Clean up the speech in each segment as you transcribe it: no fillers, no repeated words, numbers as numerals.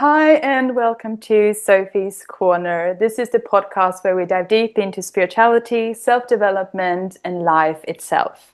Hi, and welcome to Sofie's Corner. This is the podcast where we dive deep into spirituality, self-development, and life itself.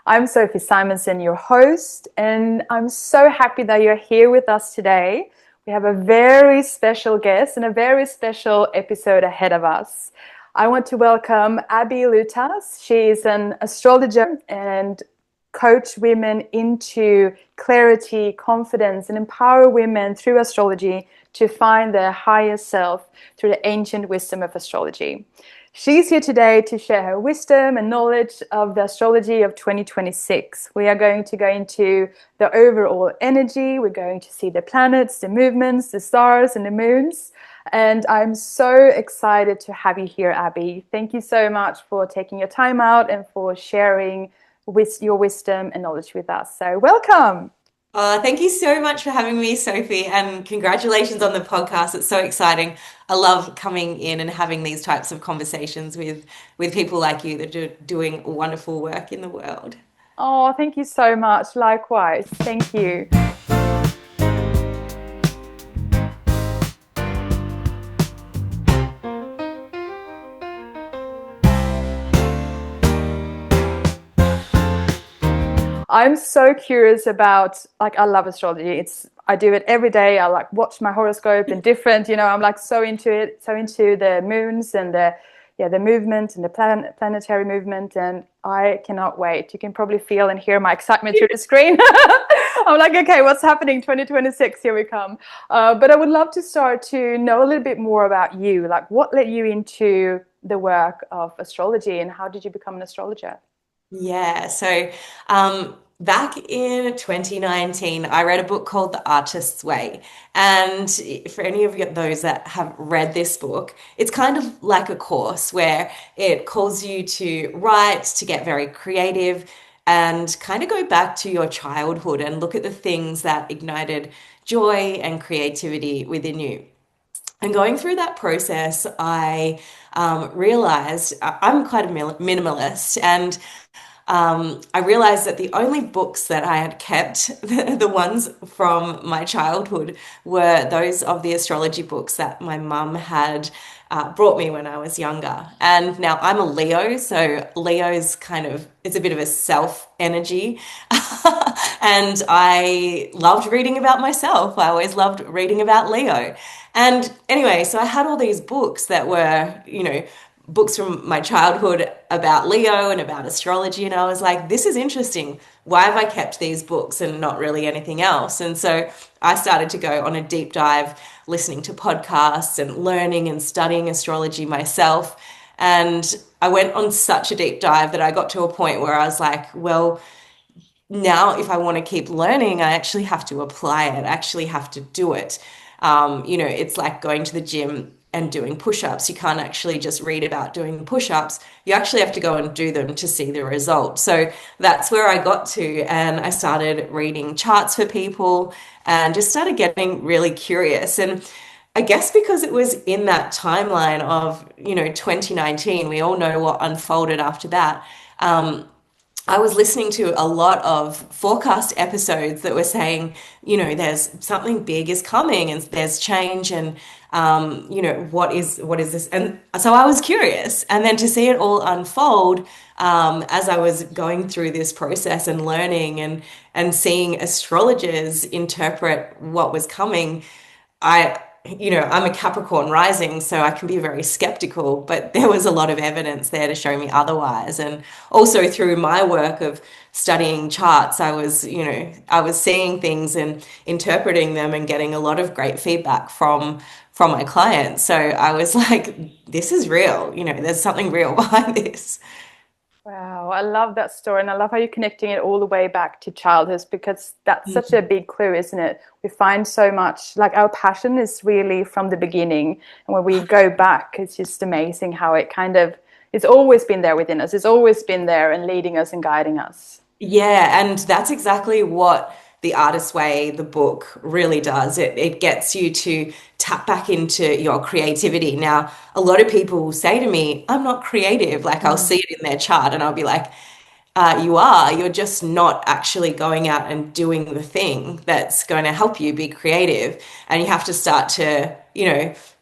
I'm Sofie Simonson, your host, and I'm so happy that you're here with us today. We have a very special guest and a very special episode ahead of us. I want to welcome Abby Lewtas. She is an astrologer and coach women into clarity, confidence, and empower women through astrology to find their higher self through the ancient wisdom of astrology. She's here today to share her wisdom and knowledge of the astrology of 2026. We are going to go into the overall energy. We're going to see the planets, the movements, the stars, and the moons. And I'm so excited to have you here, Abby. Thank you so much for taking your time out and for sharing with your wisdom and knowledge with us. So welcome. Thank you so much for having me, Sophie, and congratulations on the podcast. It's so exciting. I love coming in and having these types of conversations with people like you that are doing wonderful work in the world. Oh, thank you so much. Likewise. Thank you. I'm so curious about, I love astrology. I do it every day. I watch my horoscope and different, I'm so into it, so into the moons and the movement and the planetary movement. And I cannot wait. You can probably feel and hear my excitement through the screen. I'm like, okay, what's happening? 2026, here we come. But I would love to start to know a little bit more about you. Like, what led you into the work of astrology and how did you become an astrologer? Yeah, so back in 2019, I read a book called The Artist's Way. And for any of those that have read this book, it's kind of like a course where it calls you to write, to get very creative, and kind of go back to your childhood and look at the things that ignited joy and creativity within you. And going through that process, I realized I'm quite a minimalist, and I realized that the only books that I had kept, the ones from my childhood, were those of the astrology books that my mum had brought me when I was younger. And now I'm a Leo, so Leo's kind of, it's a bit of a self energy. And I loved reading about myself. I always loved reading about Leo. And anyway, so I had all these books that were, books from my childhood about Leo and about astrology. And I was like, this is interesting. Why have I kept these books and not really anything else? And so I started to go on a deep dive, listening to podcasts and learning and studying astrology myself. And I went on such a deep dive that I got to a point where I was like, well, now if I want to keep learning, I actually have to apply it. I actually have to do it. It's like going to the gym and doing push-ups. You can't actually just read about doing push-ups. You actually have to go and do them to see the result. So that's where I got to, and I started reading charts for people and just started getting really curious. And I guess because it was in that timeline of, 2019, we all know what unfolded after that. I was listening to a lot of forecast episodes that were saying, there's something big is coming and there's change and, what is this? And so I was curious. And then to see it all unfold as I was going through this process and learning and seeing astrologers interpret what was coming, I'm a Capricorn rising, so I can be very skeptical, but there was a lot of evidence there to show me otherwise. And also through my work of studying charts, I was seeing things and interpreting them and getting a lot of great feedback from my clients. So I was like, this is real, there's something real behind this. Wow, I love that story, and I love how you're connecting it all the way back to childhood because that's such a big clue, isn't it? We find so much, like our passion is really from the beginning, and when we go back, it's just amazing how it's always been there within us. It's always been there and leading us and guiding us. Yeah, and that's exactly what The Artist's Way, the book, really does. It gets you to tap back into your creativity. Now, a lot of people will say to me, I'm not creative. Like I'll see it in their chart and I'll be like, you are. You're just not actually going out and doing the thing that's going to help you be creative. And you have to start to,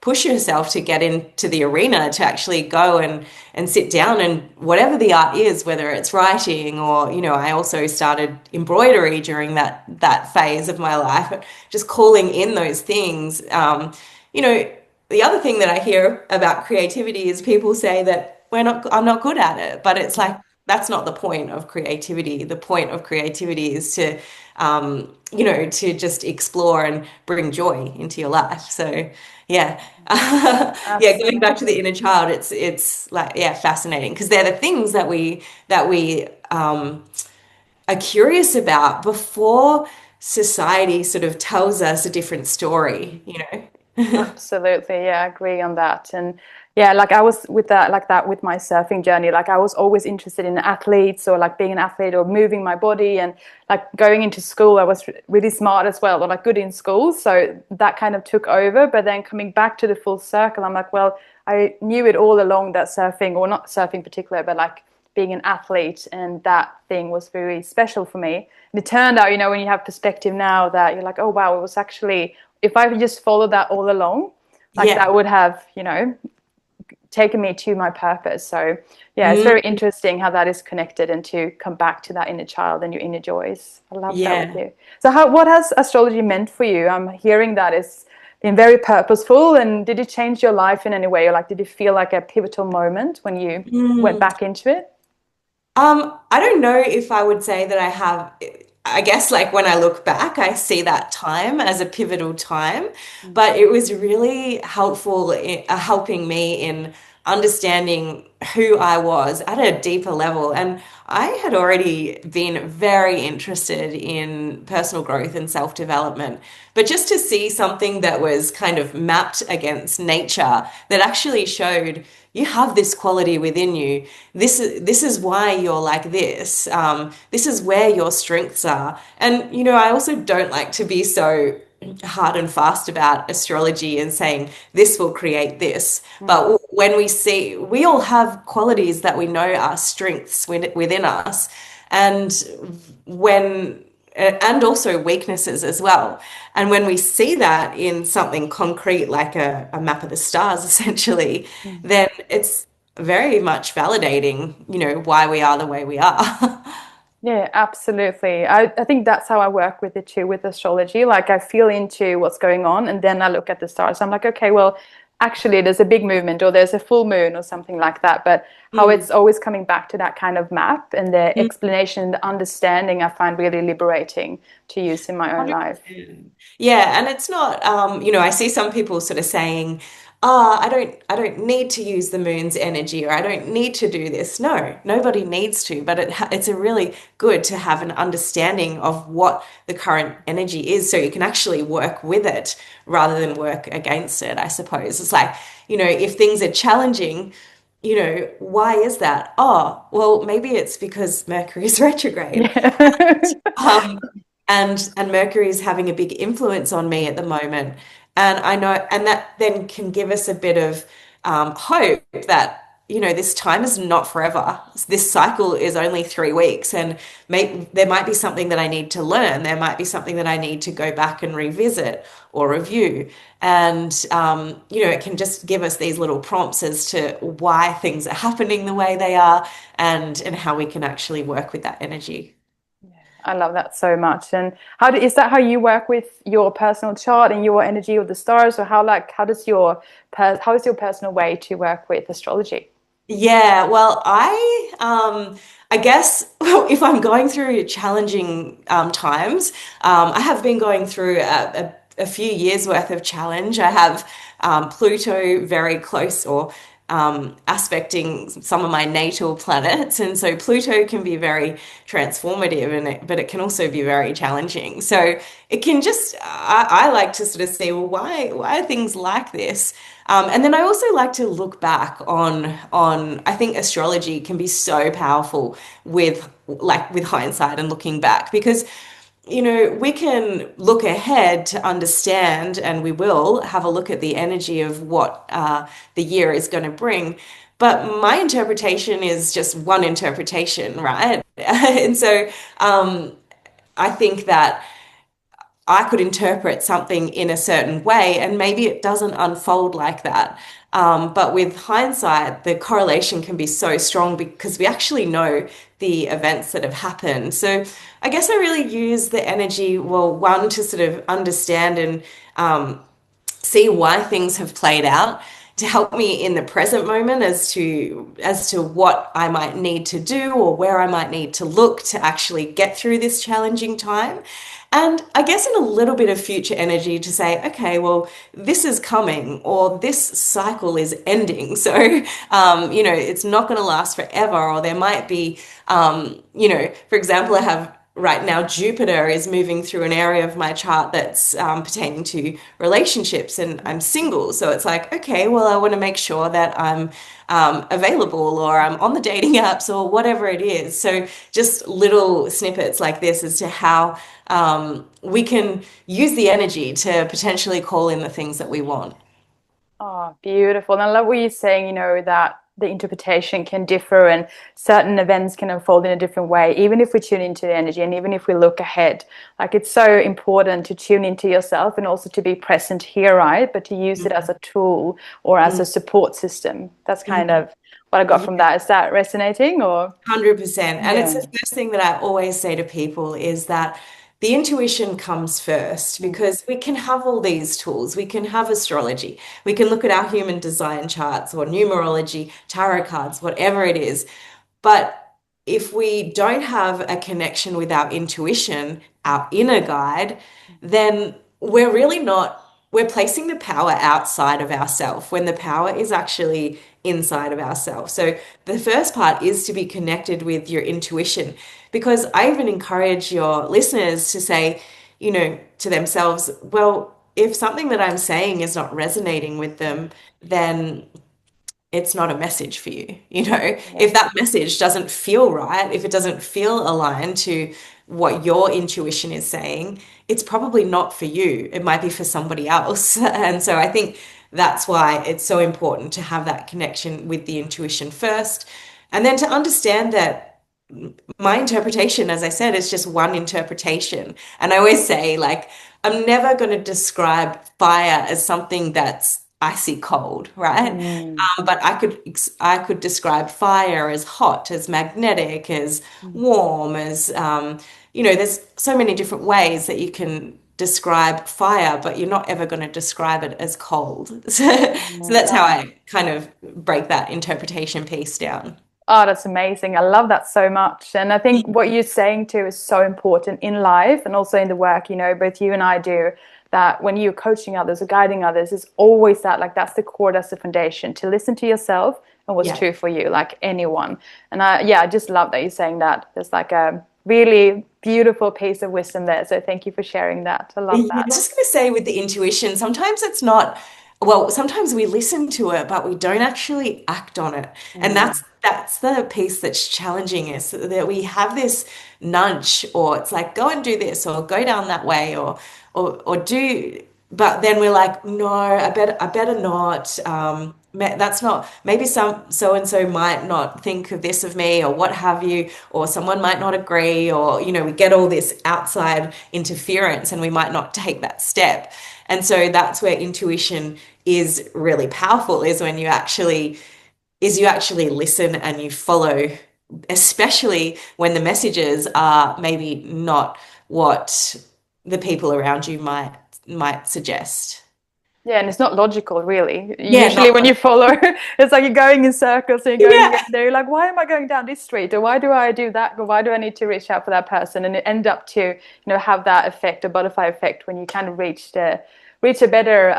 push yourself to get into the arena to actually go and sit down and whatever the art is, whether it's writing or, I also started embroidery during that phase of my life, just calling in those things. You know, the other thing that I hear about creativity is people say that I'm not good at it, but it's like, that's not the point of creativity. The point of creativity is to, to just explore and bring joy into your life. So, yeah, yeah. Going back to the Absolutely. inner child, it's like, yeah, fascinating because they're the things that we are curious about before society sort of tells us a different story. Absolutely, yeah, I agree on that. And yeah, like I was with that, like that with my surfing journey. Like I was always interested in athletes or like being an athlete or moving my body. And like going into school, I was really smart as well, or like good in school. So that kind of took over. But then coming back to the full circle, I'm like, well, I knew it all along that surfing, or not surfing in particular, but like being an athlete, and that thing was very special for me. And it turned out, when you have perspective now, that you're like, oh wow, it was actually, if I just followed that all along, like Yeah. that would have, taken me to my purpose. So yeah, it's very Mm, interesting how that is connected, and to come back to that inner child and your inner joys. I love that with yeah. you. So what has astrology meant for you? I'm hearing that it's been very purposeful, and did it change your life in any way? Or like, did it feel like a pivotal moment when you went Mm. back into it? I don't know if I would say that I have. I guess like when I look back, I see that time as a pivotal time, but it was really helpful in helping me in understanding who I was at a deeper level. And I had already been very interested in personal growth and self-development, but just to see something that was kind of mapped against nature that actually showed you have this quality within you. This is why you're like this. This is where your strengths are. And I also don't like to be so hard and fast about astrology and saying this will create this. Mm. But when we all have qualities that we know are strengths within us, and when and also weaknesses as well. And when we see that in something concrete, like a map of the stars, essentially, Mm. then it's very much validating, why we are the way we are. Yeah, absolutely. I think that's how I work with it too, with astrology. Like I feel into what's going on, and then I look at the stars. I'm like, okay, well, actually there's a big movement, or there's a full moon or something like that. But how Mm. it's always coming back to that kind of map, and the Mm. explanation, the understanding, I find really liberating to use in my own life. 100%. Yeah, and it's not, I see some people sort of saying, I don't need to use the moon's energy, or I don't need to do this. No, nobody needs to, but it's a really good to have an understanding of what the current energy is so you can actually work with it rather than work against it, I suppose. It's like, if things are challenging, why is that? Oh, well, maybe it's because Mercury is retrograde. Yeah. Um, and Mercury is having a big influence on me at the moment. And I know, and that then can give us a bit of hope that, this time is not forever. This cycle is only 3 weeks, and there might be something that I need to learn. There might be something that I need to go back and revisit or review. And, it can just give us these little prompts as to why things are happening the way they are, and how we can actually work with that energy. I love that so much. And is that how you work with your personal chart and your energy of the stars, or how is your personal way to work with astrology? Yeah, well, I guess if I'm going through challenging times, I have been going through a few years worth of challenge. I have Pluto very close, or aspecting some of my natal planets, and so Pluto can be very transformative, but it can also be very challenging. So it can just I like to sort of see, well, why are things like this? And then I also like to look back on I think astrology can be so powerful with hindsight and looking back, because we can look ahead to understand, and we will have a look at the energy of what the year is going to bring. But my interpretation is just one interpretation, right? And so I think that I could interpret something in a certain way, and maybe it doesn't unfold like that. But with hindsight, the correlation can be so strong because we actually know the events that have happened. So I guess I really use the energy, well, one, to sort of understand and see why things have played out, to help me in the present moment as to what I might need to do or where I might need to look to actually get through this challenging time. And I guess in a little bit of future energy to say, okay, well, this is coming or this cycle is ending. So, it's not going to last forever, or there might be, for example, I have right now Jupiter is moving through an area of my chart that's pertaining to relationships, and I'm single. So it's like, okay, well, I want to make sure that I'm available, or I'm on the dating apps, or whatever it is. So just little snippets like this as to how we can use the energy to potentially call in the things that we want. Oh, beautiful. And I love what you're saying, that the interpretation can differ and certain events can unfold in a different way, even if we tune into the energy and even if we look ahead. Like, it's so important to tune into yourself and also to be present here, right? But to use it as a tool or as a support system. That's kind of what I got from Yeah. that. Is that resonating or? 100%. And it's Yeah. the first thing that I always say to people is that the intuition comes first, because we can have all these tools. We can have astrology. We can look at our human design charts or numerology, tarot cards, whatever it is. But if we don't have a connection with our intuition, our inner guide, then we're really not, we're placing the power outside of ourselves when the power is actually inside of ourselves. So the first part is to be connected with your intuition, because I even encourage your listeners to say, to themselves, well, if something that I'm saying is not resonating with them, then it's not a message for you. Yeah. If that message doesn't feel right, if it doesn't feel aligned to what your intuition is saying, it's probably not for you. It might be for somebody else. And so I think that's why it's so important to have that connection with the intuition first. And then to understand that my interpretation, as I said, is just one interpretation. And I always say, like, I'm never going to describe fire as something that's icy cold, right? Mm. But I could describe fire as hot, as magnetic, as warm, as there's so many different ways that you can describe fire, but you're not ever going to describe it as cold. So that's how I kind of break that interpretation piece down. Oh, that's amazing. I love that so much. And I think what you're saying too is so important in life and also in the work, both you and I do, that when you're coaching others or guiding others, it's always that, like, that's the core, that's the foundation, to listen to yourself and what's Yeah. true for you, like anyone. And I just love that you're saying that. There's like a really beautiful piece of wisdom there. So thank you for sharing that. I love Yeah, I that. was just going to say with the intuition, sometimes it's not, well, sometimes we listen to it, but we don't actually act on it. And Mm. that's the piece that's challenging, is that we have this nudge, or it's like, go and do this, or go down that way, or do, but then we're like, no, I better not. That's not, maybe some so and so might not think of this of me, or what have you, or someone might not agree, or we get all this outside interference and we might not take that step. And so that's where intuition is really powerful, is when you actually listen and you follow, especially when the messages are maybe not what the people around you might suggest. Yeah, and it's not logical, really. Yeah, Usually, not when you follow, it's like you're going in circles and you're going here yeah. and there. You're like, why am I going down this street? Or why do I do that? Or why do I need to reach out for that person? And it end up to, have that effect, a butterfly effect, when you kind of reach a better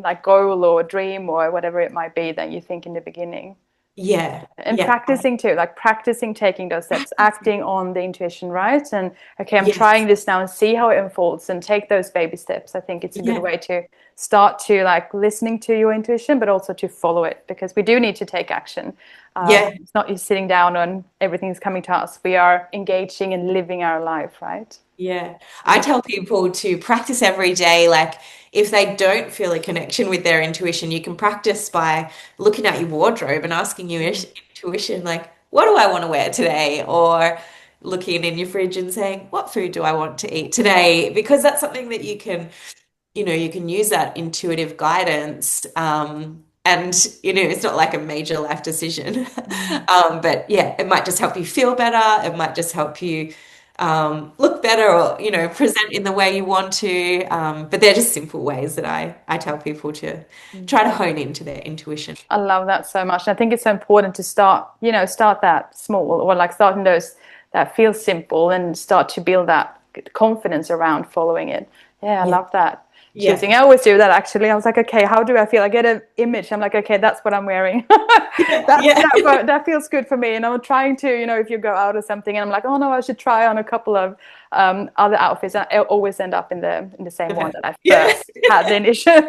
like goal or dream or whatever it might be than you think in the beginning. Yeah, And yeah, practicing too, like practicing taking those steps, acting on the intuition, right? And okay, I'm yes, trying this now and see how it unfolds and take those baby steps. I think it's a good yeah, way to start to, like, listening to your intuition, but also to follow it, because we do need to take action. yeah, It's not just sitting down and everything's coming to us. We are engaging and living our life, right? yeah. I tell people to practice every day. Like, if they don't feel a connection with their intuition, you can practice by looking at your wardrobe and asking your intuition, like, what do I want to wear today? Or looking in your fridge and saying, what food do I want to eat today? Because that's something that you can use that intuitive guidance. And, it's not like a major life decision. Mm. But yeah, it might just help you feel better. It might just help you look better or, present in the way you want to. But they're just simple ways that I tell people to try to hone into their intuition. I love that so much. And I think it's so important to start that small, or like starting those that feel simple, and start to build that confidence around following it. Yeah, I Yeah. love that. Yeah. Choosing. I always do that actually. I was like, okay, how do I feel? I get an image. I'm like, okay, that's what I'm wearing. Yeah. Yeah. That feels good for me. And I'm trying to, if you go out or something, and I'm like, oh no, I should try on a couple of other outfits. And I always end up in the same one that I Yeah. first had the initial.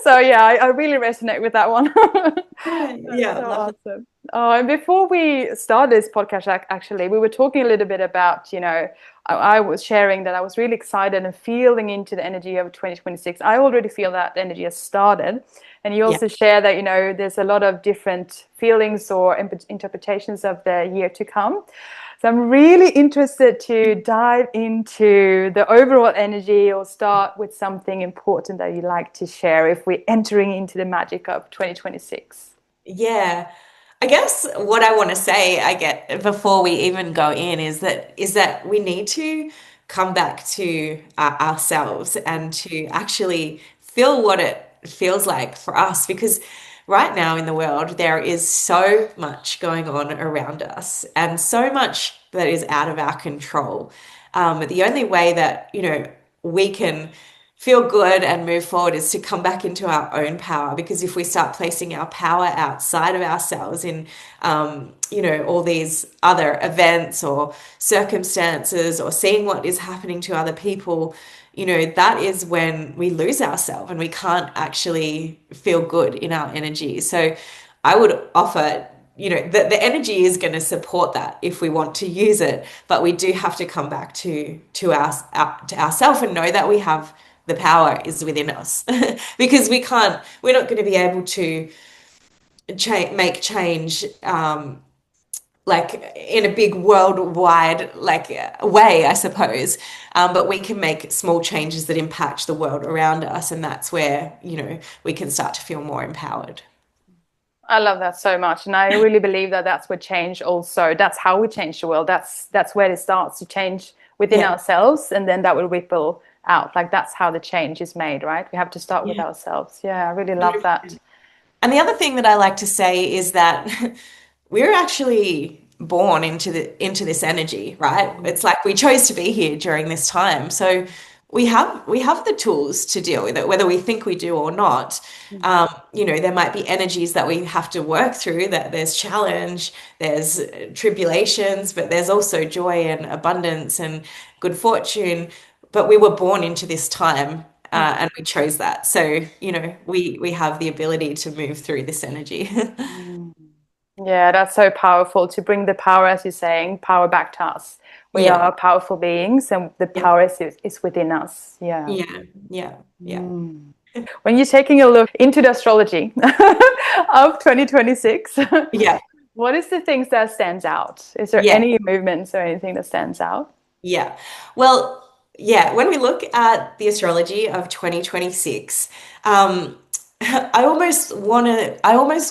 So yeah, I really resonate with that one. Yeah. That's Yeah. so Love it. awesome. Oh, and before we start this podcast, actually, we were talking a little bit about, I was sharing that I was really excited and feeling into the energy of 2026. I already feel that the energy has started. And you Yeah. also share that, there's a lot of different feelings or interpretations of the year to come. So I'm really interested to dive into the overall energy, or start with something important that you'd like to share if we're entering into the magic of 2026. Yeah. I guess what I want to say, I get before we even go in is that we need to come back to ourselves and to actually feel what it feels like for us, because right now in the world there is so much going on around us and so much that is out of our control. The only way that we can feel good and move forward is to come back into our own power, because if we start placing our power outside of ourselves in all these other events or circumstances, or seeing what is happening to other people, that is when we lose ourselves and we can't actually feel good in our energy. So I would offer, the energy is going to support that if we want to use it, but we do have to come back to ourselves and know that we have the power is within us. Because we're not going to be able to make change like in a big worldwide way, I suppose. But we can make small changes that impact the world around us, and that's where we can start to feel more empowered. I love that so much, and I really believe that that's what change. Also, that's how we change the world. That's where it starts to change within Yeah. ourselves, and then that will ripple out. Like that's how the change is made, right? We have to start with Yeah. ourselves. Yeah, I really love that. And the other thing that I like to say is that we're actually born into this energy, right? It's like we chose to be here during this time. So we have the tools to deal with it, whether we think we do or not. There might be energies that we have to work through, that there's challenge, there's tribulations, but there's also joy and abundance and good fortune. But we were born into this time, and we chose that. So, we have the ability to move through this energy. Mm. Yeah, that's so powerful to bring the power, as you're saying, power back to us. We Yeah, are powerful beings, and the yeah, power is within us. Yeah. yeah, yeah, yeah, Mm. When you're taking a look into the astrology of 2026, yeah, what is the things that stands out? Is there yeah, any movements or anything that stands out? yeah. Well, yeah, when we look at the astrology of 2026, I almost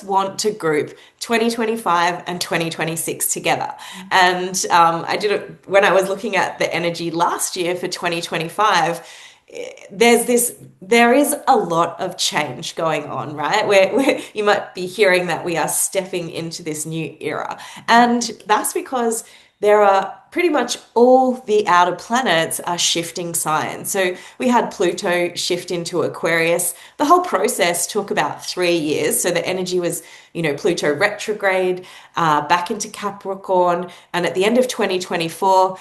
want to group 2025 and 2026 together. And I did it when I was looking at the energy last year for 2025. There is a lot of change going on, right? Where you might be hearing that we are stepping into this new era. And that's because there are pretty much all the outer planets are shifting signs. So we had Pluto shift into Aquarius. The whole process took about 3 years. So the energy was, Pluto retrograde, back into Capricorn, and at the end of 2024,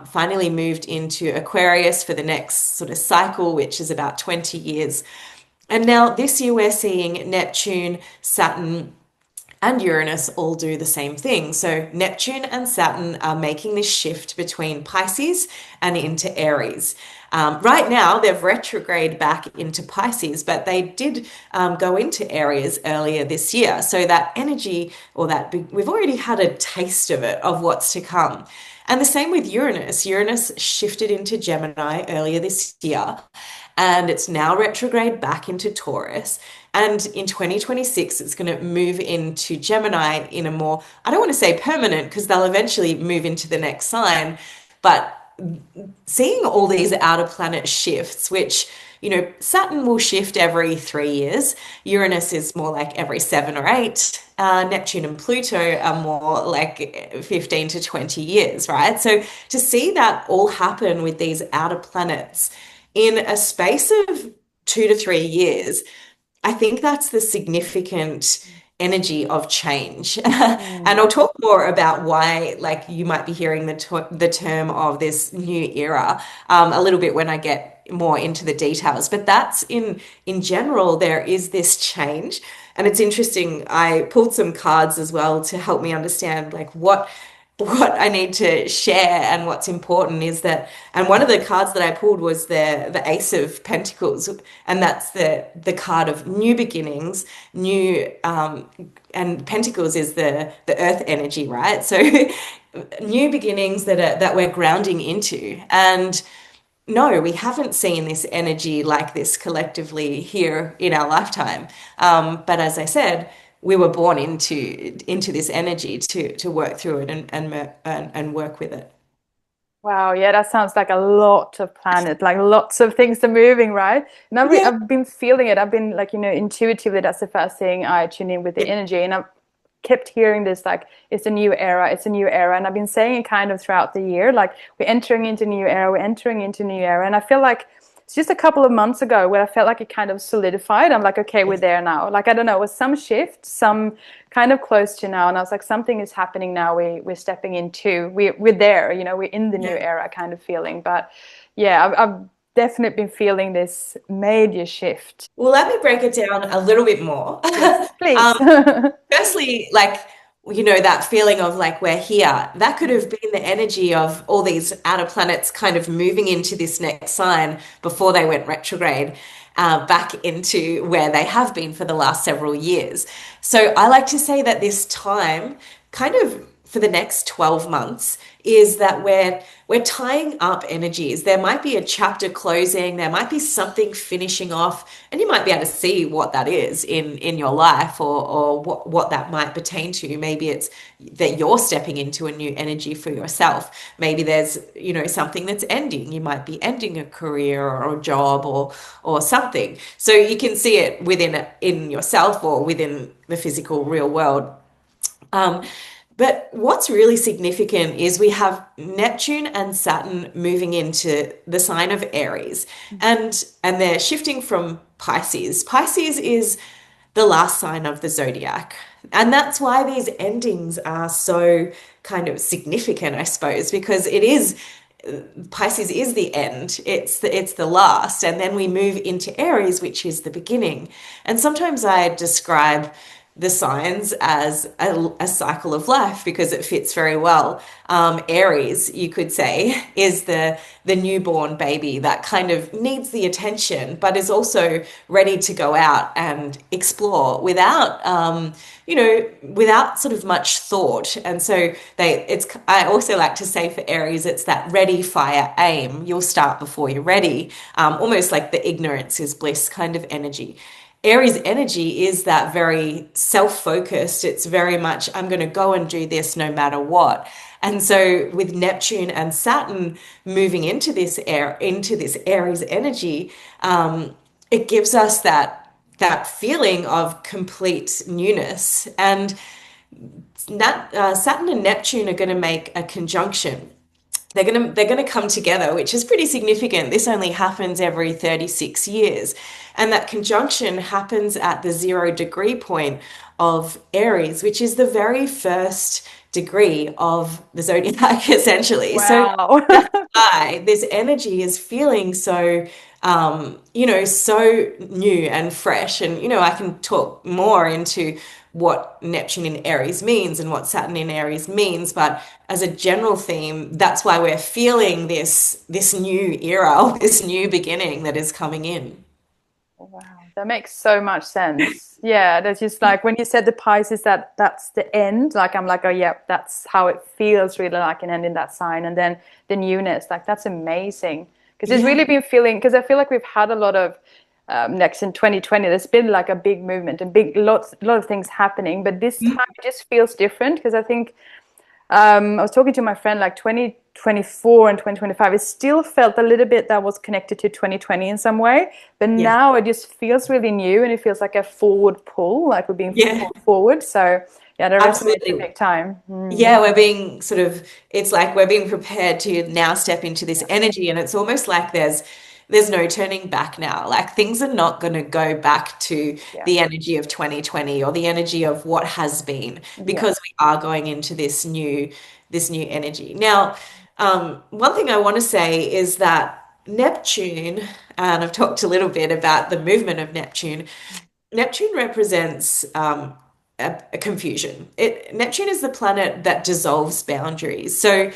finally moved into Aquarius for the next sort of cycle, which is about 20 years. And now this year we're seeing Neptune, Saturn, and Uranus all do the same thing. So Neptune and Saturn are making this shift between Pisces and into Aries. Right now, they've retrograde back into Pisces, but they did go into Aries earlier this year. So that energy, or that we've already had a taste of it, of what's to come. And the same with Uranus. Uranus shifted into Gemini earlier this year, and it's now retrograde back into Taurus. And in 2026, it's going to move into Gemini in a more, I don't want to say permanent, because they'll eventually move into the next sign, but seeing all these outer planet shifts, which, Saturn will shift every 3 years. Uranus is more like every 7 or 8. Neptune and Pluto are more like 15 to 20 years, right? So to see that all happen with these outer planets in a space of 2 to 3 years, I think that's the significant energy of change. And I'll talk more about why, like, you might be hearing the term of this new era a little bit when I get more into the details. But that's in general, there is this change. And it's interesting, I pulled some cards as well to help me understand like what I need to share and what's important is that, and one of the cards that I pulled was the Ace of Pentacles, and that's the card of new beginnings, and Pentacles is the Earth energy, right? So new beginnings that we're grounding into. And no, we haven't seen this energy like this collectively here in our lifetime. But as I said, we were born into this energy to work through it and work with it. Wow, yeah, that sounds like a lot of planets, like lots of things are moving, right? And Yeah. I've been feeling it. I've been like, intuitively, that's the first thing I tune in with the energy. And I've kept hearing this, like, it's a new era, it's a new era. And I've been saying it kind of throughout the year, like, we're entering into new era, we're entering into new era. And I feel like it's just a couple of months ago where I felt like it kind of solidified. I'm like, okay, we're there now. Like, I don't know, it was some shift, some kind of close to now. And I was like, something is happening now. We're stepping into, we're there, we're in the new era kind of feeling. But yeah, I've definitely been feeling this major shift. Well, let me break it down a little bit more. Yes, please. Firstly, like, that feeling of like we're here, that could have been the energy of all these outer planets kind of moving into this next sign before they went retrograde, back into where they have been for the last several years. So I like to say that this time, kind of for the next 12 months, is that we're tying up energies. There might be a chapter closing, there might be something finishing off, and you might be able to see what that is in your life, or what that might pertain to. Maybe it's that you're stepping into a new energy for yourself. Maybe there's, something that's ending. You might be ending a career or a job or something. So you can see it in yourself or within the physical real world. But what's really significant is we have Neptune and Saturn moving into the sign of Aries, and they're shifting from Pisces. Pisces is the last sign of the zodiac. And that's why these endings are so kind of significant, I suppose, because Pisces is the end. It's the last. And then we move into Aries, which is the beginning. And sometimes I describe the signs as a cycle of life because it fits very well. Aries, you could say, is the newborn baby that kind of needs the attention, but is also ready to go out and explore without sort of much thought. And so I also like to say for Aries, it's that ready, fire, aim. You'll start before you're ready. Almost like the ignorance is bliss kind of energy. Aries energy is that very self-focused. It's very much, I'm going to go and do this no matter what. And so with Neptune and Saturn moving into this Aries energy, it gives us that feeling of complete newness. And Saturn and Neptune are going to make a conjunction. They're going to come together, which is pretty significant. This only happens every 36 years. And that conjunction happens at the 0 degree point of Aries, which is the very first degree of the zodiac, essentially. So Wow. that's why this energy is feeling so, so new and fresh. And, I can talk more into what Neptune in Aries means and what Saturn in Aries means, but as a general theme, that's why we're feeling this new era, this new beginning that is coming in. Wow, that makes so much sense. Yeah, that's just like when you said the Pisces, that's the end. Like I'm like, oh yeah, that's how it feels really like an end in that sign. And then the newness, like that's amazing. Because it's Yeah. really been feeling, because I feel like we've had a lot of next in 2020, there's been like a big movement and a lot of things happening. But this time it just feels different because I think I was talking to my friend like 2024 and 2025. It still felt a little bit that was connected to 2020 in some way, but Yes. now it just feels really new and it feels like a forward pull, like we're being Yeah. pulled forward. So yeah, that resonates a Absolutely. big time. Mm. Yeah, we're being sort of, it's like we're being prepared to now step into this Yeah, energy, and it's almost like there's no turning back now. Like things are not going to go back to yeah, the energy of 2020 or the energy of what has been, yeah. because we are going into this new energy. Now, one thing I want to say is that Neptune, and I've talked a little bit about the movement of Neptune. Neptune represents a confusion. Neptune is the planet that dissolves boundaries. So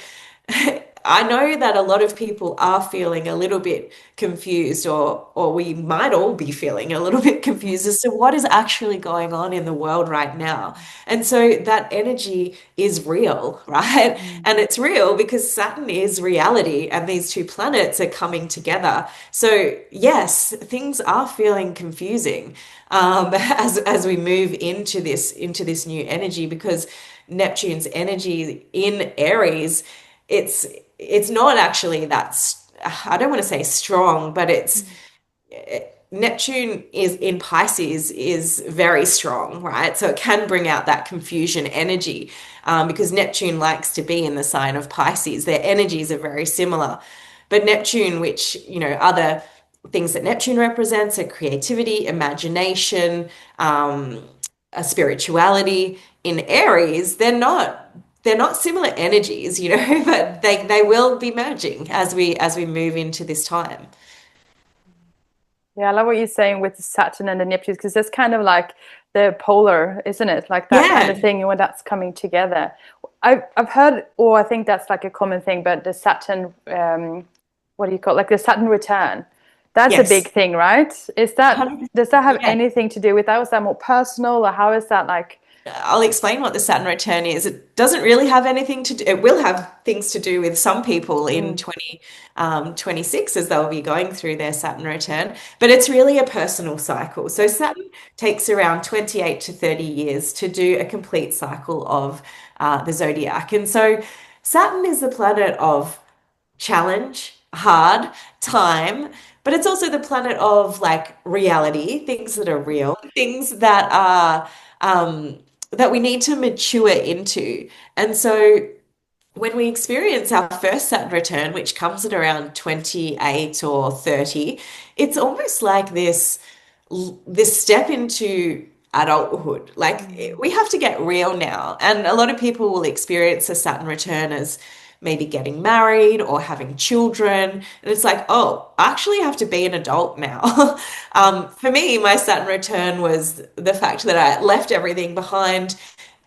I know that a lot of people are feeling a little bit confused, or we might all be feeling a little bit confused as to what is actually going on in the world right now. And so that energy is real, right? Mm. And it's real because Saturn is reality and these two planets are coming together. So yes, things are feeling confusing as we move into this new energy, because Neptune's energy in Aries, it's it's not actually I don't want to say strong, but it's Neptune is in Pisces is very strong, right? So it can bring out that confusion energy, because Neptune likes to be in the sign of Pisces. Their energies are very similar. But Neptune, which, other things that Neptune represents are creativity, imagination, a spirituality. In Aries, they're not similar energies, but they will be merging as we move into this time. Yeah, I love what you're saying with the Saturn and the Neptune because it's kind of like the polar, isn't it? Like that kind of Yeah. thing when that's coming together. I've heard, or I think that's like a common thing, but the Saturn, what do you call it? Like the Saturn return. That's a big Yes. thing, right? Is that 100%. does that have Yeah. anything to do with that? Was that more personal, or how is that like? I'll explain what the Saturn return is. It doesn't really have anything to do, it will have things to do with some people in Mm, 2026 as they'll be going through their Saturn return, but it's really a personal cycle. So Saturn takes around 28 to 30 years to do a complete cycle of the zodiac. And so Saturn is the planet of challenge, hard, time, but it's also the planet of like reality, things that are real, things that we need to mature into. And so when we experience our first Saturn return, which comes at around 28 or 30, it's almost like this step into adulthood. Like mm, we have to get real now. And a lot of people will experience a Saturn return as maybe getting married or having children. And it's like, oh, I actually have to be an adult now. For me, my Saturn return was the fact that I left everything behind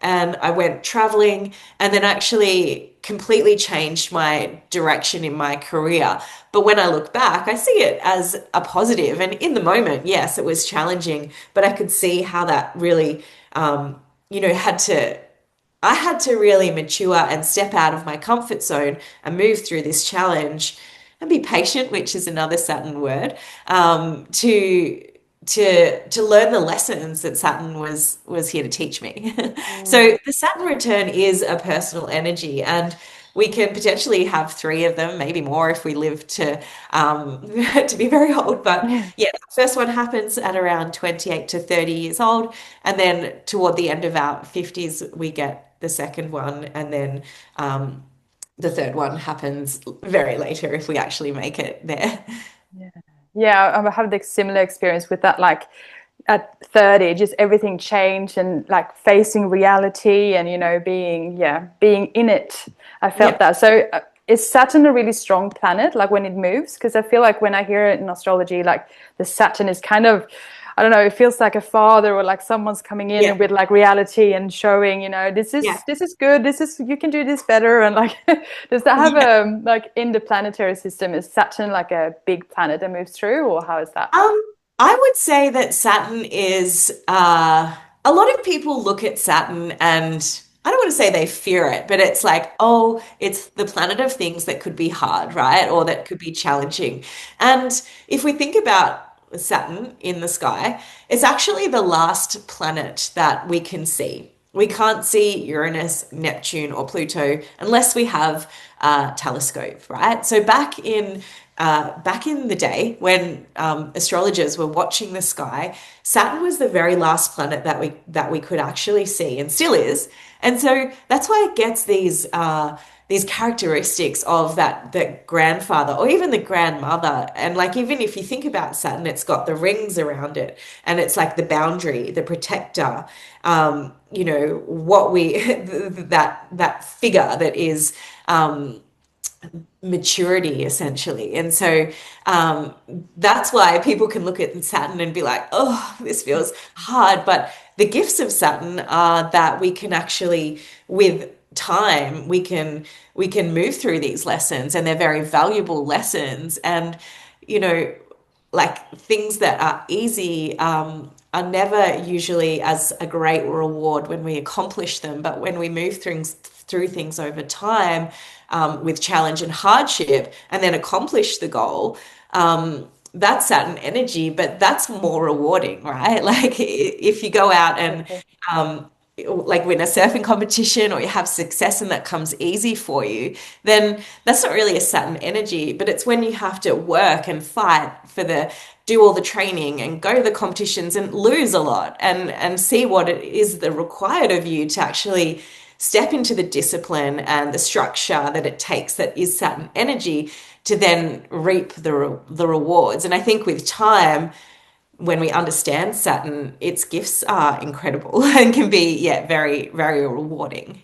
and I went traveling, and then actually completely changed my direction in my career. But when I look back, I see it as a positive. And in the moment, yes, it was challenging, but I could see how that really, I had to really mature and step out of my comfort zone and move through this challenge and be patient, which is another Saturn word, to learn the lessons that Saturn was here to teach me. mm. So the Saturn return is a personal energy, and we can potentially have three of them, maybe more if we live to to be very old. But yeah, the first one happens at around 28 to 30 years old, and then toward the end of our 50s, we get the second one, and then the third one happens very later if we actually make it there. Yeah, yeah, I have the similar experience with that. Like at 30, just everything changed, and like facing reality, and being in it. I felt Yeah. that. So is Saturn a really strong planet, like when it moves? Because I feel like when I hear it in astrology, like the Saturn is kind of, I don't know, it feels like a father, or like someone's coming in Yeah. and with like reality and showing, this Yeah. is good, this is, you can do this better, and like does that have Yeah. a, like in the planetary system, is Saturn like a big planet that moves through, or how is that? Um, I would say that Saturn is a lot of people look at Saturn and I don't want to say they fear it, but it's like, oh, it's the planet of things that could be hard, right? Or that could be challenging. And if we think about Saturn in the sky, it's actually the last planet that we can see. We can't see Uranus, Neptune, or Pluto unless we have a telescope, right? So back in the day when astrologers were watching the sky, Saturn was the very last planet that we could actually see, and still is. And so that's why it gets these characteristics of that grandfather or even the grandmother. And like even if you think about Saturn, it's got the rings around it, and it's like the boundary, the protector. What we that figure that is maturity essentially. And so that's why people can look at Saturn and be like, oh, this feels hard. But the gifts of Saturn are that we can actually, with time, we can move through these lessons, and they're very valuable lessons. And you know, like things that are easy are never usually as a great reward when we accomplish them, but when we move through things over time with challenge and hardship, and then accomplish the goal. That's Saturn energy, but that's more rewarding, right? Like if you go out and Absolutely. um, like win a surfing competition, or you have success and that comes easy for you, then that's not really a Saturn energy. But it's when you have to work and fight for do all the training and go to the competitions and lose a lot, and see what it is that required of you to actually step into the discipline and the structure that it takes, that is Saturn energy, to then reap the rewards. And I think with time, when we understand Saturn, its gifts are incredible and can be, yeah, very, very rewarding.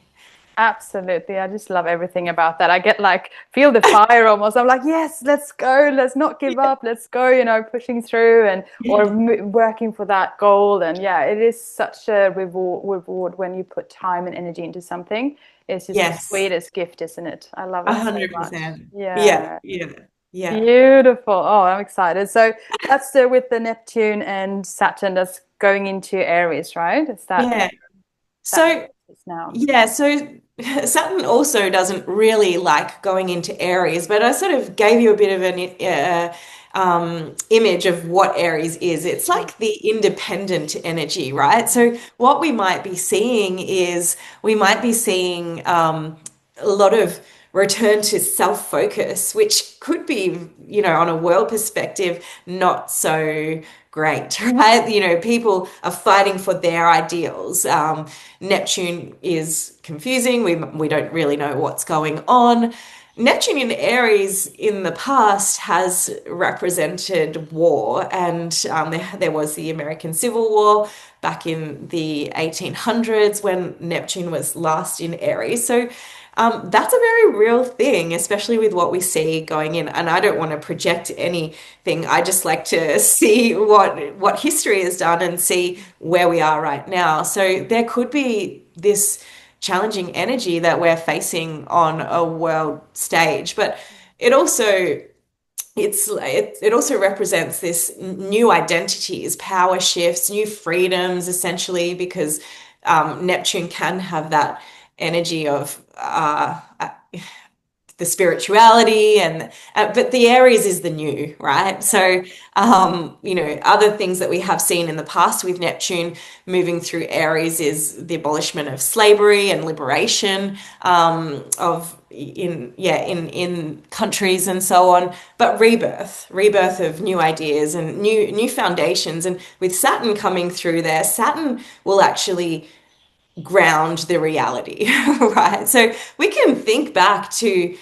Absolutely. I just love everything about that. I get like, feel the fire almost. I'm like, yes, let's go. Let's not give up. Let's go, pushing through, and or Yeah. working for that goal. And yeah, it is such a reward when you put time and energy into something. It's just the Yes, sweetest gift, isn't it? I love a it so hundred much. percent. Yeah, Yeah. yeah, yeah, Beautiful. Oh, I'm excited. So that's with the Neptune and Saturn that's going into Aries, right? Is that yeah. that So is now? yeah, so Saturn also doesn't really like going into Aries, but I sort of gave you a bit of an image of what Aries is. It's like the independent energy, right? So what we might be seeing is we might be seeing a lot of return to self-focus, which could be, on a world perspective, not so great, right? People are fighting for their ideals. Neptune is confusing. We don't really know what's going on. Neptune in Aries in the past has represented war, and there was the American Civil War back in the 1800s when Neptune was last in Aries. So that's a very real thing, especially with what we see going in. And I don't want to project anything. I just like to see what history has done and see where we are right now. So there could be this challenging energy that we're facing on a world stage, but it also it also represents this new identities, power shifts, new freedoms, essentially, because Neptune can have that energy of the spirituality and but the Aries is the new, right? So other things that we have seen in the past with Neptune moving through Aries is the abolishment of slavery and liberation of in countries and so on, but rebirth of new ideas and new foundations. And with Saturn coming through there, Saturn will actually ground the reality, right? So we can think back to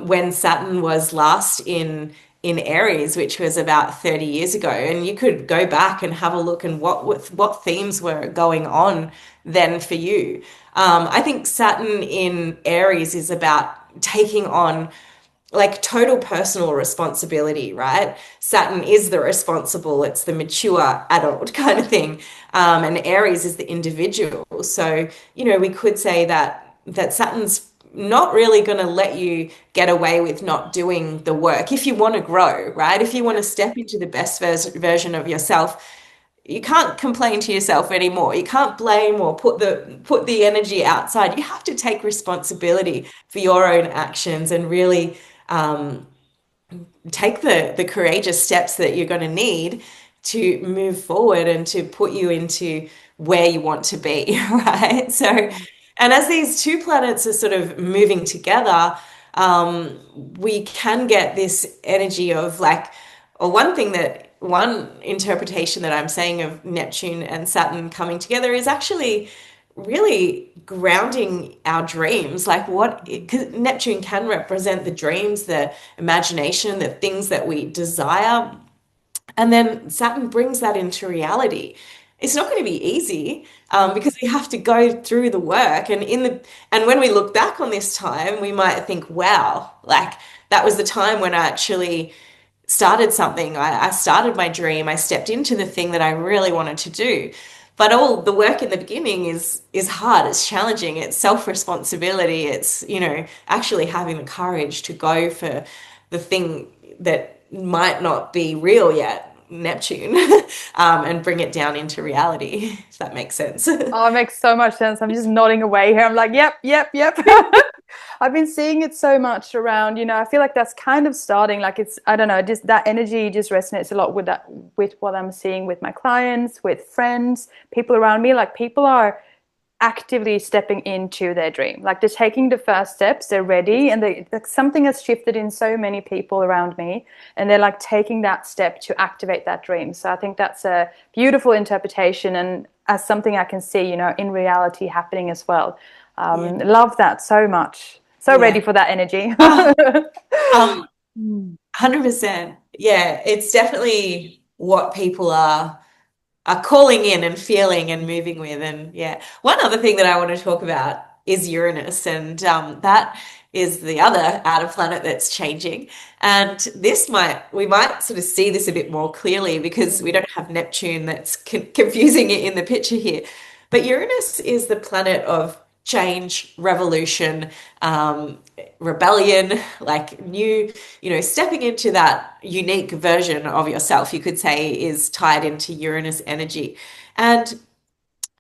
when Saturn was last in in Aries, which was about 30 years ago. And you could go back and have a look and what themes were going on then for you. I think Saturn in Aries is about taking on like total personal responsibility, right? Saturn is the responsible, it's the mature adult kind of thing. And Aries is the individual. So, we could say that Saturn's not really going to let you get away with not doing the work if you want to grow, right? If you want to step into the best version of yourself, you can't complain to yourself anymore. You can't blame or put the energy outside. You have to take responsibility for your own actions and really um, take the courageous steps that you're going to need to move forward and to put you into where you want to be, right? So, and as these two planets are sort of moving together, we can get this energy of like, or one interpretation that I'm saying of Neptune and Saturn coming together is actually really grounding our dreams. Like because Neptune can represent the dreams, the imagination, the things that we desire. And then Saturn brings that into reality. It's not going to be easy because we have to go through the work. And when we look back on this time, we might think, wow, like that was the time when I actually started something. I started my dream. I stepped into the thing that I really wanted to do. But all the work in the beginning is hard. It's challenging. It's self-responsibility. It's, actually having the courage to go for the thing that might not be real yet, Neptune, and bring it down into reality, if that makes sense. Oh, it makes so much sense. I'm just nodding away here. I'm like, yep, yep, yep. I've been seeing it so much around, I feel like that's kind of starting, like I don't know, just that energy just resonates a lot with what I'm seeing with my clients, with friends, people around me. Like people are actively stepping into their dream, like they're taking the first steps, they're ready, and like something has shifted in so many people around me, and they're like taking that step to activate that dream. So I think that's a beautiful interpretation, and as something I can see, in reality happening as well. Yeah. Love that so much. So Yeah. ready for that energy. Ah, 100%. Yeah, it's definitely what people are calling in and feeling and moving with. And yeah, one other thing that I want to talk about is Uranus, and that is the other outer planet that's changing. And we might sort of see this a bit more clearly because we don't have Neptune that's confusing it in the picture here. But Uranus is the planet of change, revolution, rebellion, like new, stepping into that unique version of yourself, you could say, is tied into Uranus energy. And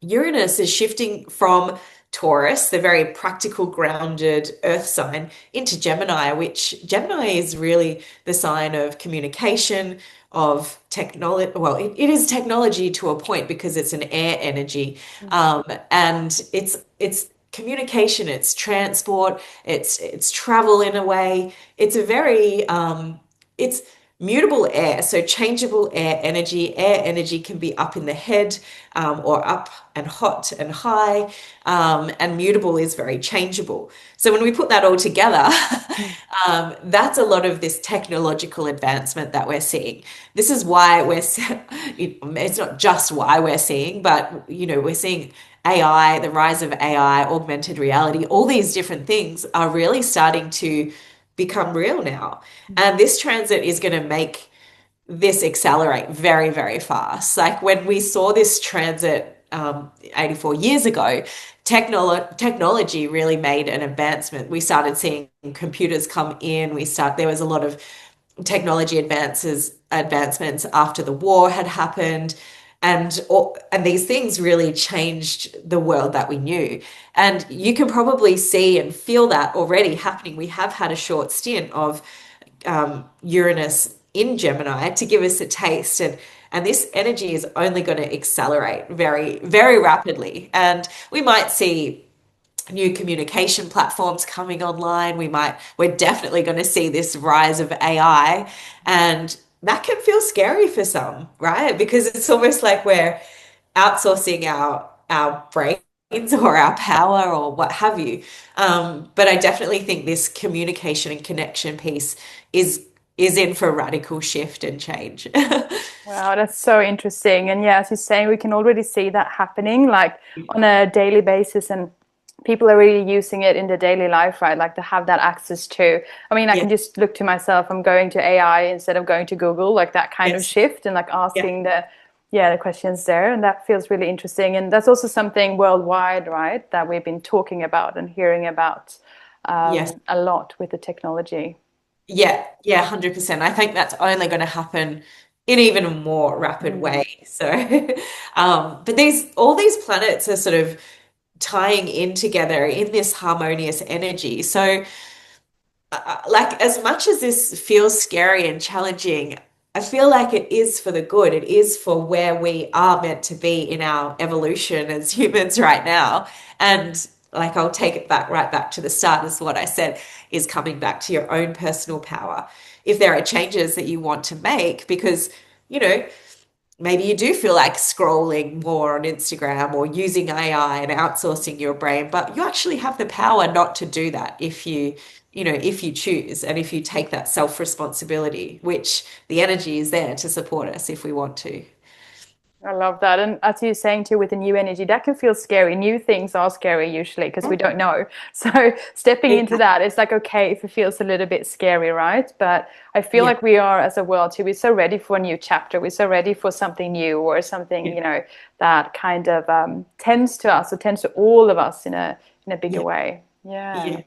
Uranus is shifting from Taurus, the very practical, grounded earth sign, into Gemini, which Gemini is really the sign of communication, of technology. Well, it is technology to a point because it's an air energy, and it's communication, it's transport, it's travel in a way. It's a very it's mutable air, so changeable air energy. Air energy can be up in the head or up and hot and high, and mutable is very changeable. So when we put that all together, that's a lot of this technological advancement that we're seeing. This is why it's not just why we're seeing, but we're seeing AI, the rise of AI, augmented reality, all these different things are really starting to become real now. And this transit is going to make this accelerate very, very fast. Like when we saw this transit 84 years ago, technology really made an advancement. We started seeing computers come in. There was a lot of technology advancements after the war had happened. And these things really changed the world that we knew. And you can probably see and feel that already happening. We have had a short stint of Uranus in Gemini to give us a taste. And this energy is only going to accelerate very, very rapidly. And we might see new communication platforms coming online. We're definitely going to see this rise of AI, and that can feel scary for some, right? Because it's almost like we're outsourcing our brains or our power or what have you. But I definitely think this communication and connection piece is is in for radical shift and change. Wow, that's so interesting. And yeah, as you're saying, we can already see that happening like on a daily basis, and people are really using it in their daily life, right? Like to have that access to. I mean, I can Yeah. just look to myself, I'm going to AI instead of going to Google, like that kind of Yes. shift and like Yeah. asking the questions there. And that feels really interesting. And that's also something worldwide, right? That we've been talking about and hearing about Yes. a lot with the technology. Yeah. Yeah. 100%. I think that's only going to happen in even a more rapid Mm. way. So, but all these planets are sort of tying in together in this harmonious energy. So, like as much as this feels scary and challenging, I feel like it is for the good. It is for where we are meant to be in our evolution as humans right now. And like I'll take it back right back to the start as what I said is coming back to your own personal power. If there are changes that you want to make, because you know, maybe you do feel like scrolling more on Instagram or using AI and outsourcing your brain, but you actually have the power not to do that if if you choose and if you take that self-responsibility, which the energy is there to support us if we want to. I love that. And as you're saying too, with the new energy, that can feel scary. New things are scary usually because we don't know. So stepping into Exactly. that, it's like, okay, if it feels a little bit scary, right? But I feel Yeah. like we are as a world too, we're so ready for a new chapter. We're so ready for something new or something, Yeah. that kind of tends to us or tends to all of us in a bigger Yeah. way. Yeah. Yeah.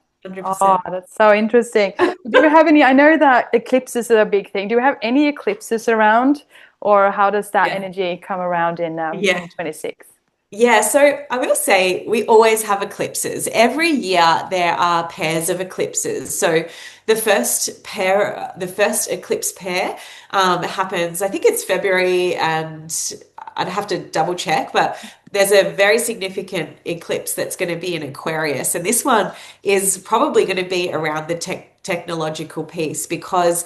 Oh, 100%. that's so interesting. Do we have any? I know that eclipses are a big thing. Do we have any eclipses around, or how does that Yeah. energy come around in Yeah. 2026? Yeah, so I will say we always have eclipses. Every year there are pairs of eclipses. So the first eclipse pair happens, I think it's February, and I'd have to double check, but there's a very significant eclipse that's going to be in Aquarius. And this one is probably going to be around the technological piece because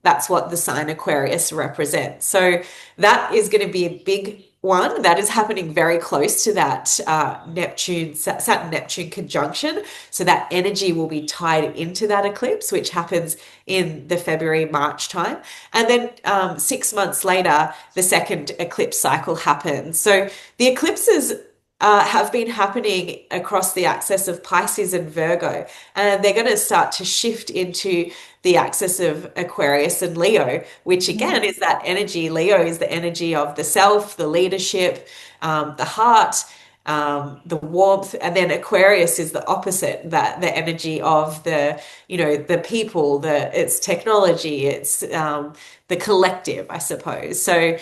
that's what the sign Aquarius represents. So that is going to be a big one that is happening very close to that Saturn Neptune conjunction. So that energy will be tied into that eclipse, which happens in the February March time. And then 6 months later, the second eclipse cycle happens. So the eclipses have been happening across the axis of Pisces and Virgo, and they're going to start to shift into the axis of Aquarius and Leo, which again is that energy. Leo is the energy of the self, the leadership, the heart, the warmth, and then Aquarius is the opposite, that the energy of the people, it's technology, it's the collective, I suppose. So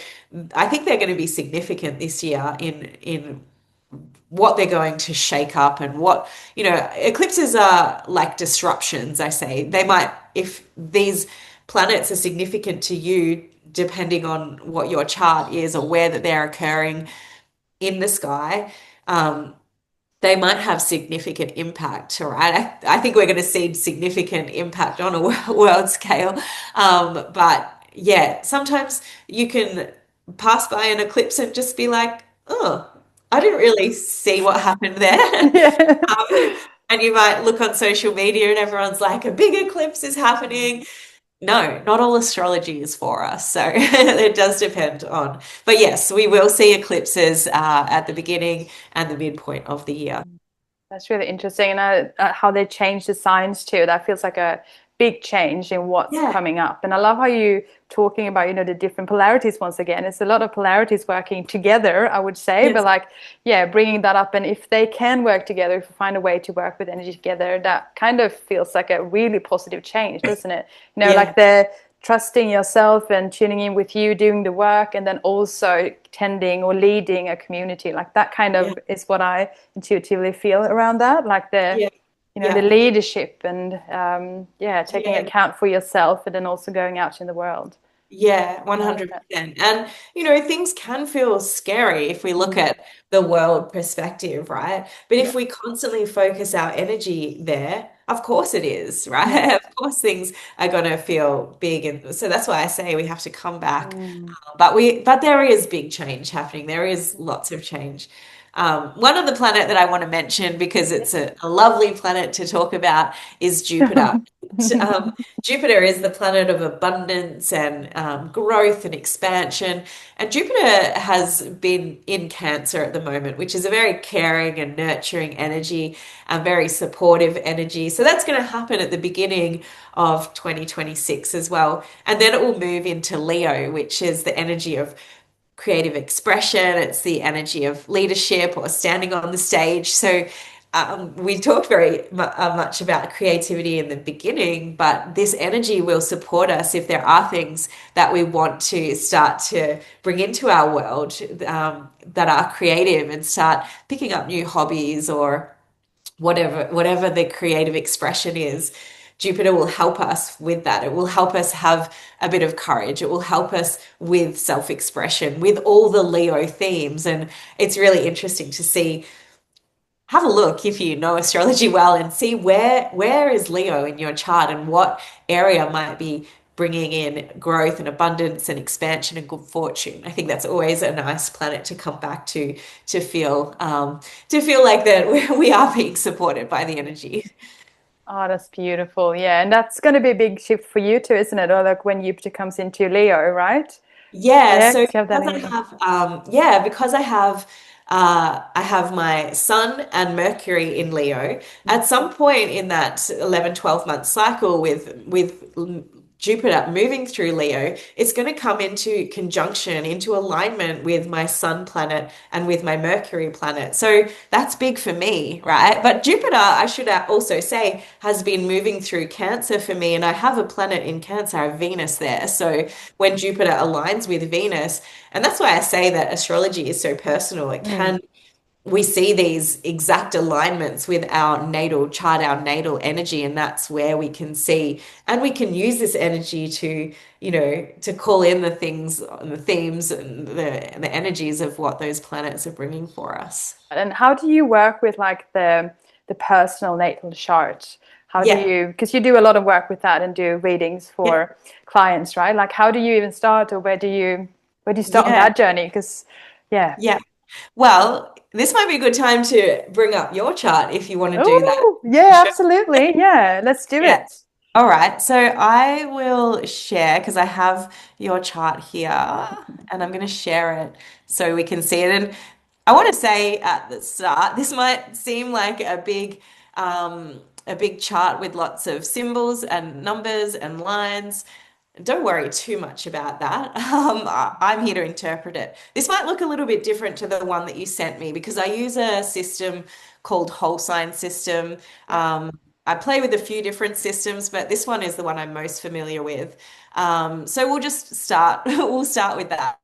I think they're going to be significant this year in what they're going to shake up and eclipses are like disruptions, I say. They might, if these planets are significant to you, depending on what your chart is or where that they're occurring in the sky, they might have significant impact, right? I think we're going to see significant impact on a world scale. But yeah, sometimes you can pass by an eclipse and just be like, oh, I didn't really see what happened there. Yeah. And you might look on social media and everyone's like, a big eclipse is happening. No, not all astrology is for us. So it does depend on. But yes, we will see eclipses at the beginning and the midpoint of the year. That's really interesting. And how they change the signs too. That feels like a big change in what's Yeah. coming up. And I love how you talking about, the different polarities once again. It's a lot of polarities working together, I would say. But Yes. like, yeah, bringing that up. And if they can work together, if we find a way to work with energy together, that kind of feels like a really positive change, doesn't it? Yeah. Like the trusting yourself and tuning in with you doing the work and then also tending or leading a community like that kind Yeah. of is what I intuitively feel around that, like the Yeah. the Yeah. leadership and yeah, taking Yeah. account for yourself and then also going out in the world. Yeah, I like that. 100%. And, things can feel scary if we look Mm. at the world perspective, right? But Yeah. if we constantly focus our energy there, Of course it is, Yeah. right? Of course things are going to feel big. And so that's why I say we have to come back. Mm. But there is big change happening. There is lots of change. One of the planet that I want to mention because it's a lovely planet to talk about is Jupiter. Jupiter is the planet of abundance and growth and expansion. And Jupiter has been in Cancer at the moment, which is a very caring and nurturing energy, a very supportive energy. So that's going to happen at the beginning of 2026 as well. And then it will move into Leo, which is the energy of creative expression. It's the energy of leadership or standing on the stage. So we talked very much about creativity in the beginning, but this energy will support us if there are things that we want to start to bring into our world that are creative and start picking up new hobbies or whatever the creative expression is. Jupiter will help us with that. It will help us have a bit of courage. It will help us with self-expression, with all the Leo themes. And it's really interesting to see, have a look if you know astrology well and see where is Leo in your chart and what area might be bringing in growth and abundance and expansion and good fortune. I think that's always a nice planet to come back to feel like that we are being supported by the energy. Oh, that's beautiful. Yeah, and that's going to be a big shift for you too, isn't it? Or like when Jupiter comes into Leo, right? Yeah, Yeah, so 'cause you have that because in I your. have because I have my Sun and Mercury in Leo. At some point in that 11, 12 month cycle with Jupiter moving through Leo, it's going to come into conjunction, into alignment with my Sun planet and with my Mercury planet. So that's big for me, right? But Jupiter, I should also say, has been moving through Cancer for me, and I have a planet in Cancer, I have Venus there. So when Jupiter aligns with Venus, and that's why I say that astrology is so personal. It Mm. can We see these exact alignments with our natal chart, our natal energy, and that's where we can see and we can use this energy to, to call in the things and the themes and the energies of what those planets are bringing for us. And how do you work with like the personal natal chart? How do Yeah, you, because you do a lot of work with that and do readings yeah, for clients, right? Like how do you even start, or where do you start on yeah, that journey? Because yeah. yeah. Well, this might be a good time to bring up your chart if you want to do that. Oh, yeah, absolutely. Yeah, let's do Yeah. it. All right. So I will share because I have your chart here and I'm going to share it so we can see it. And I want to say at the start, this might seem like a big chart with lots of symbols and numbers and lines. Don't worry too much about that. I'm here to interpret it. This might look a little bit different to the one that you sent me because I use a system called whole sign system. Yeah. I play with a few different systems, but this one is the one I'm most familiar with. So we'll just start. We'll start with that.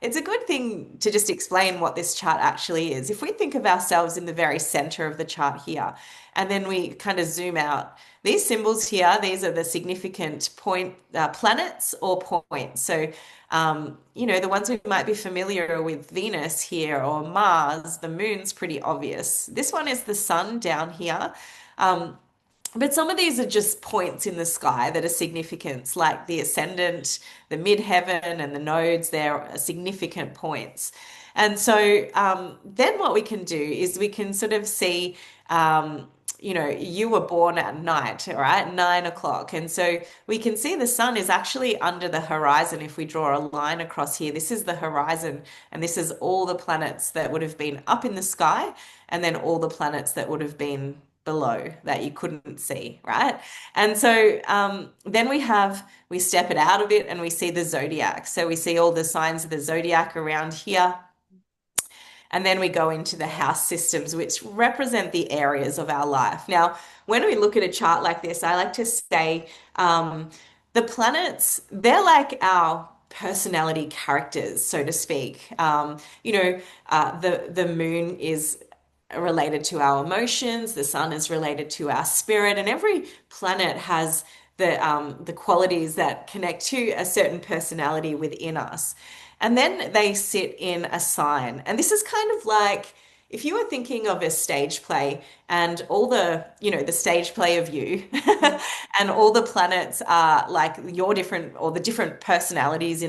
It's a good thing to just explain what this chart actually is. If we think of ourselves in the very center of the chart here, and then we kind of zoom out, these symbols here, these are the significant point planets or points. So, the ones we might be familiar with, Venus here or Mars, the moon's pretty obvious. This one is the sun down here. Um, but some of these are just points in the sky that are significant, like the ascendant, the midheaven, and the nodes. They're significant points. And so then what we can do is we can sort of see, you were born at night, all right, 9 o'clock. And so we can see the sun is actually under the horizon. If we draw a line across here, this is the horizon, and this is all the planets that would have been up in the sky, and then all the planets that would have been below that you couldn't see, right? And so then we step it out a bit and we see the zodiac. So we see all the signs of the zodiac around here. And then we go into the house systems, which represent the areas of our life. Now, when we look at a chart like this, I like to say the planets, they're like our personality characters, so to speak. The moon is related to our emotions, the sun is related to our spirit, and every planet has the qualities that connect to a certain personality within us. And then they sit in a sign. And this is kind of like if you were thinking of a stage play and all the stage play of you Mm. and all the planets are like your different or the different personalities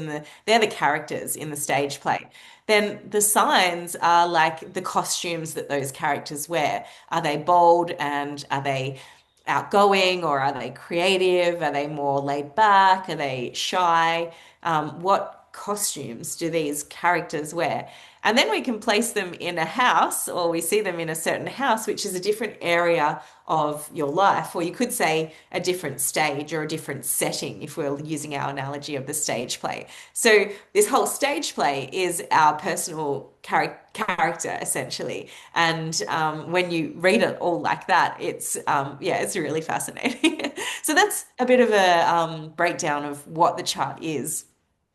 they're the characters in the stage play. Then the signs are like the costumes that those characters wear. Are they bold and are they outgoing or are they creative? Are they more laid back? Are they shy? What costumes do these characters wear? And then we can place them in a house or we see them in a certain house, which is a different area of your life. Or you could say a different stage or a different setting if we're using our analogy of the stage play. So this whole stage play is our personal character essentially. And when you read it all like that, it's really fascinating. So that's a bit of a breakdown of what the chart is.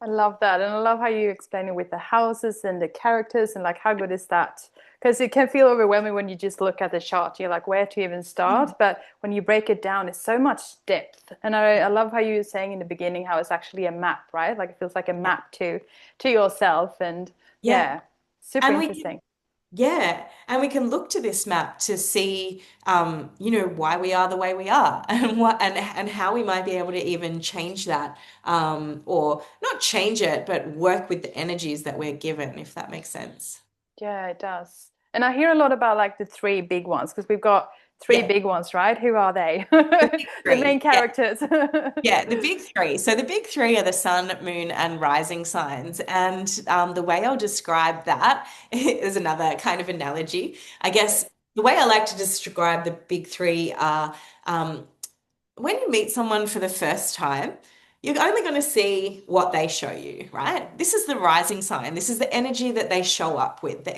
I love that. And I love how you explain it with the houses and the characters and like how good is that? Because it can feel overwhelming when you just look at the chart. You're like, where to even start? But when you break it down, it's so much depth. And I love how you were saying in the beginning how it's actually a map, right? Like it feels like a Yeah. map to yourself. And Yeah. yeah, super And we interesting. Yeah, and we can look to this map to see, why we are the way we are, and and how we might be able to even change that, or not change it, but work with the energies that we're given, if that makes sense. Yeah, it does. And I hear a lot about like the three big ones because we've got three Yeah, big ones, right? Who are they? the big The main three. Yeah, characters. yeah, the big three. So the big three are the sun, moon, and rising signs. And the way I'll describe that is another kind of analogy. I guess the way I like to describe the big three are. Um, when you meet someone for the first time, you're only going to see what they show you, right? This is the rising sign. This is the energy that they show up with, this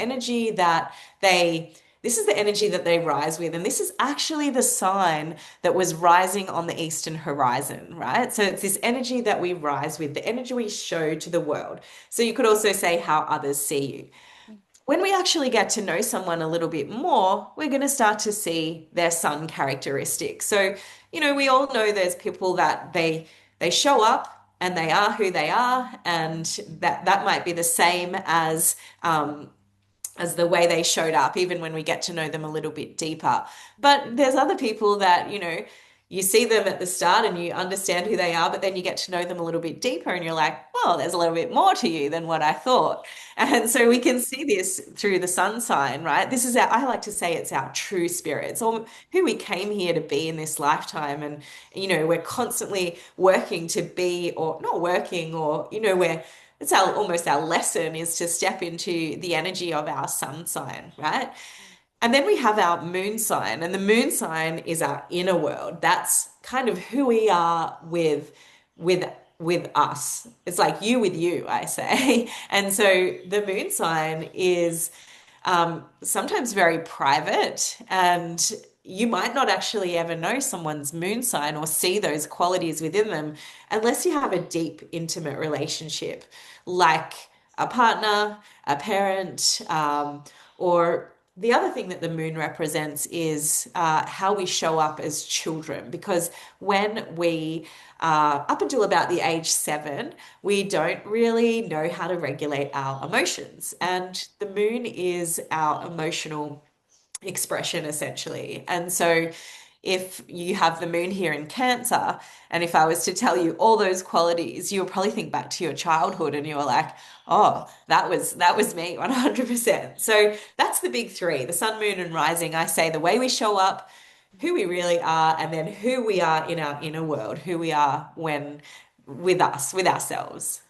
is the energy that they rise with. And this is actually the sign that was rising on the eastern horizon, right? So it's this energy that we rise with, the energy we show to the world. So you could also say how others see you. When we actually get to know someone a little bit more, we're going to start to see their sun characteristics. So, we all know there's people that they show up and they are who they are, and that might be the same as the way they showed up, even when we get to know them a little bit deeper. But there's other people that, you see them at the start and you understand who they are, but then you get to know them a little bit deeper and you're like, well, there's a little bit more to you than what I thought. And so we can see this through the sun sign, right? This is I like to say it's our true spirit. It's all who we came here to be in this lifetime. And, we're constantly working to be, or not working, or, we're it's almost our lesson is to step into the energy of our sun sign, right? And then we have our moon sign, and the moon sign is our inner world. That's kind of who we are with with us. It's like you with you, I say. And so the moon sign is sometimes very private, and you might not actually ever know someone's moon sign or see those qualities within them unless you have a deep, intimate relationship, like a partner, a parent, or the other thing that the moon represents is how we show up as children. Because when we, up until about the age 7, we don't really know how to regulate our emotions. And the moon is our emotional expression essentially. And so if you have the moon here in Cancer, and if I was to tell you all those qualities, you'll probably think back to your childhood and you were like, oh, that was me 100%. So that's the big three, the sun, moon, and rising. I say the way we show up, who we really are, and then who we are in our inner world, who we are when with us, with ourselves.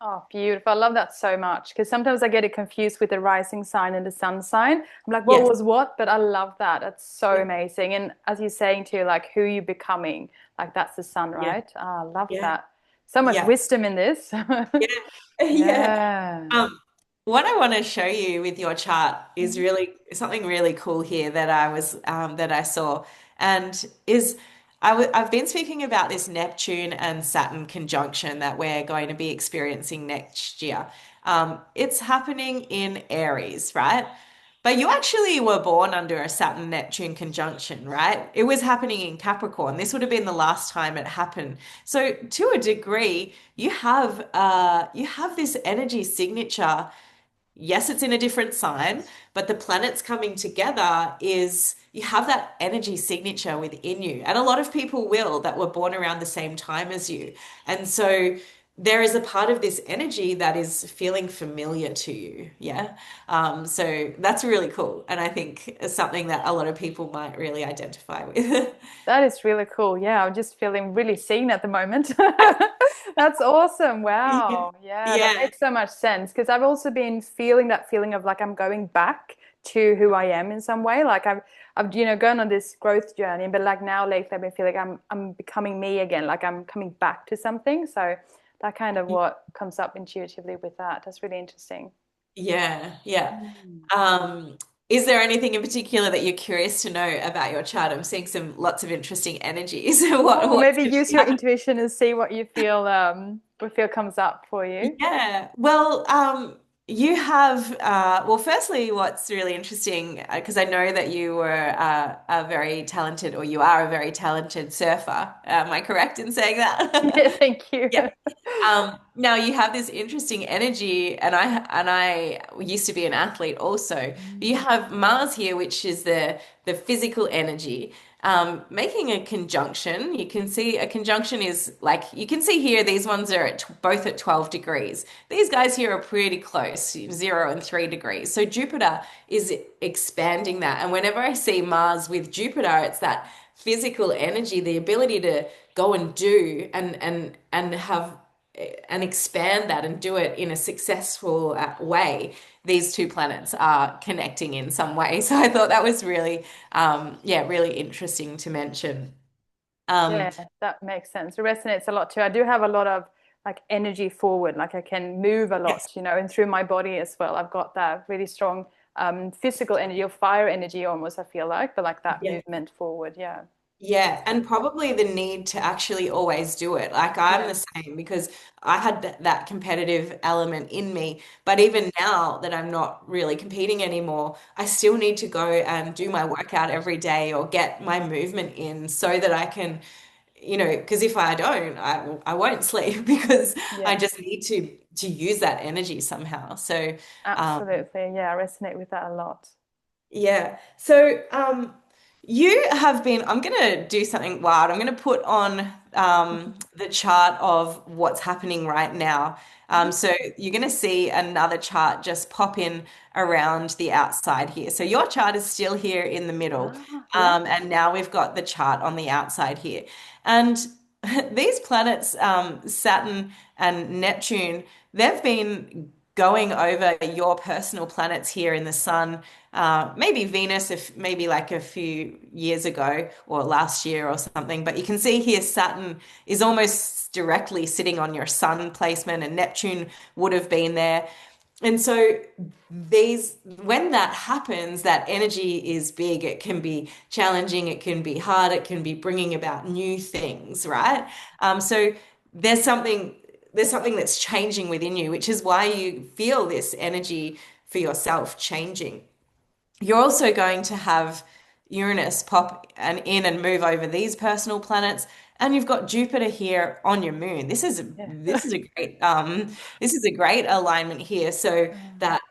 Oh, beautiful. I love that so much because sometimes I get it confused with the rising sign and the sun sign. I'm like, what Yes. was what? But I love that. That's so Yeah. amazing. And as you're saying too, like who you becoming, like that's the sun, Yeah. right? I love Yeah. that. So much Yeah. wisdom in this. Yeah. Yeah. Yeah. What I want to show you with your chart is Mhm. really something really cool here that I saw, and is I've been speaking about this Neptune and Saturn conjunction that we're going to be experiencing next year. It's happening in Aries, right? But you actually were born under a Saturn Neptune conjunction, right? It was happening in Capricorn. This would have been the last time it happened. So to a degree, you have this energy signature, yes, it's in a different sign, but the planets coming together is you have that energy signature within you. And a lot of people will that were born around the same time as you. And so there is a part of this energy that is feeling familiar to you. Yeah. So that's really cool. And I think it's something that a lot of people might really identify with. That is really cool. Yeah, I'm just feeling really seen at the moment. That's awesome. Wow. Yeah, that Yeah. makes so much sense because I've also been feeling that feeling of like I'm going back to who I am in some way. Like I've gone on this growth journey, but like now lately I've been feeling like I'm becoming me again, like I'm coming back to something. So that kind of what comes up intuitively with that. That's really interesting. Yeah, yeah. Mm. Um, is there anything in particular that you're curious to know about your chart? I'm seeing some lots of interesting energies. Oh, What's maybe going to use be your happening? intuition and see what feel comes up for you. Yeah. Well, you have well, firstly, what's really interesting, because I know that you were a very talented, or you are a very talented surfer. Am I correct in saying that? Yeah, thank you. Yeah. Now you have this interesting energy, and I used to be an athlete also. You Mm. have Mars here, which is the physical energy, making a conjunction. You can see a conjunction is like you can see here. These ones are both at 12 degrees. These guys here are pretty close, 0 and 3 degrees. So Jupiter is expanding that, and whenever I see Mars with Jupiter, it's that physical energy, the ability to go and do and have and expand that and do it in a successful way. These two planets are connecting in some way. So I thought that was really, yeah, really interesting to mention. Um, Yeah, that makes sense. It resonates a lot too. I do have a lot of like energy forward, like I can move a yes. lot, and through my body as well. I've got that really strong physical energy or fire energy almost, I feel like, but like that Yeah. movement forward. Yeah. Yeah, and probably the need to actually always do it. Like I'm Yeah. the same because I had that competitive element in me. But even now that I'm not really competing anymore, I still need to go and do my workout every day or get my movement in so that I can, because if I don't, I won't sleep because I Yeah. just need to use that energy somehow. So, um, Absolutely. Yeah, I resonate with that a lot. yeah. So, you have been, I'm going to do something wild. I'm going to put on the chart of what's happening right now. Mhm. So you're going to see another chart just pop in around the outside here. So your chart is still here in the middle. Ah, yeah. And now we've got the chart on the outside here. And these planets, Saturn and Neptune, they've been going over your personal planets here in the sun, maybe Venus, if maybe like a few years ago or last year or something. But you can see here Saturn is almost directly sitting on your sun placement, and Neptune would have been there. And so when that happens, that energy is big. It can be challenging, it can be hard, it can be bringing about new things, right? So there's something there's something that's changing within you, which is why you feel this energy for yourself changing. You're also going to have Uranus pop and in and move over these personal planets, and you've got Jupiter here on your moon. Yeah. This is a great alignment here. So Mm. that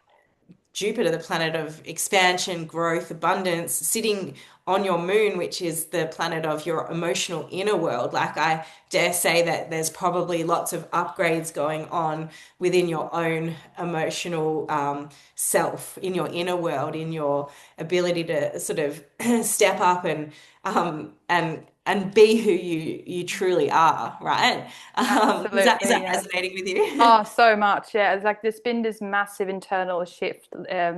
Jupiter, the planet of expansion, growth, abundance, sitting on your moon, which is the planet of your emotional inner world. Like I dare say that there's probably lots of upgrades going on within your own emotional self, in your inner world, in your ability to sort of step up and be who you truly are, right? Is Absolutely. that Yeah. resonating with you? Oh, so much. Yeah. It's like there's been this massive internal shift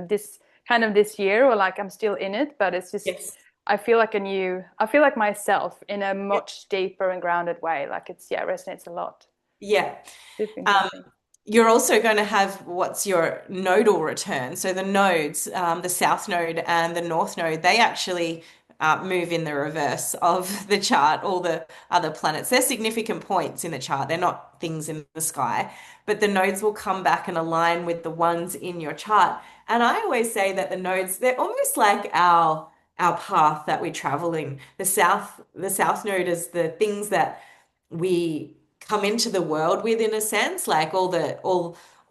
this kind of this year, or like I'm still in it, but it's just Yes. I feel like myself in a much deeper and grounded way. Like yeah, it resonates a lot. Yeah. Super Um, interesting. you're also going to have what's your nodal return. So the nodes, the south node and the north node, they actually move in the reverse of the chart, all the other planets. They're significant points in the chart. They're not things in the sky, but the nodes will come back and align with the ones in your chart. And I always say that the nodes, they're almost like our path that we travel in. The south node is the things that we come into the world with, in a sense, like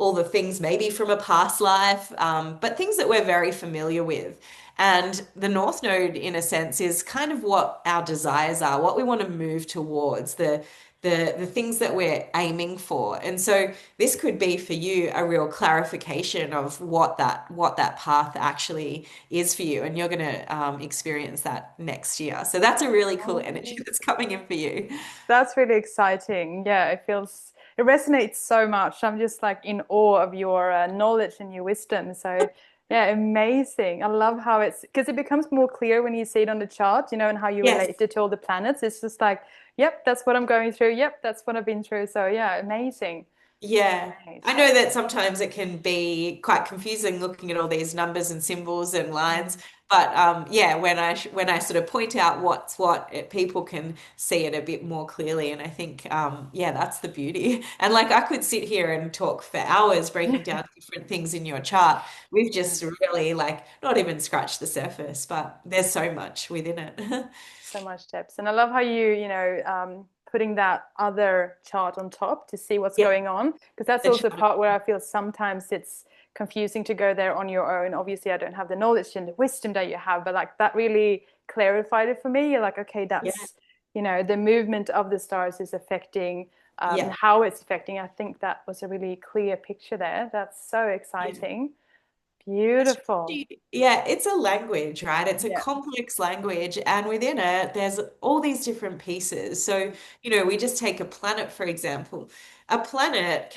all the things maybe from a past life, but things that we're very familiar with. And the North Node, in a sense, is kind of what our desires are, what we want to move towards, the things that we're aiming for. And so this could be for you a real clarification of what that path actually is for you, and you're going to experience that next year. So that's a really cool energy Oh, that's coming in for you. that's really exciting. Yeah, it resonates so much. I'm just like in awe of your knowledge and your wisdom. So, yeah, amazing. I love how it's because it becomes more clear when you see it on the chart, and how you Yes. relate it to all the planets. It's just like, yep, that's what I'm going through. Yep, that's what I've been through. So, yeah, amazing. Yeah. Right. I know that sometimes it can be quite confusing looking at all these numbers and symbols and lines, Mm. but yeah, when I sort of point out what's what, people can see it a bit more clearly, and I think yeah, that's the beauty. And like I could sit here and talk for hours breaking down different things in your chart. We've Yeah. just really like not even scratched the surface, but there's so much within it. So much tips. And I love how putting that other chart on top to see what's Yeah, going on. Because that's the also the chart. part where I feel sometimes it's confusing to go there on your own. Obviously, I don't have the knowledge and the wisdom that you have, but like that really clarified it for me. You're like, okay, Yeah, the movement of the stars is affecting and yeah. how it's affecting. I think that was a really clear picture there. That's so Yeah. exciting. Beautiful. Yeah, it's a language, right? It's a Yeah. complex language, and within it, there's all these different pieces. So, we just take a planet, for example. A planet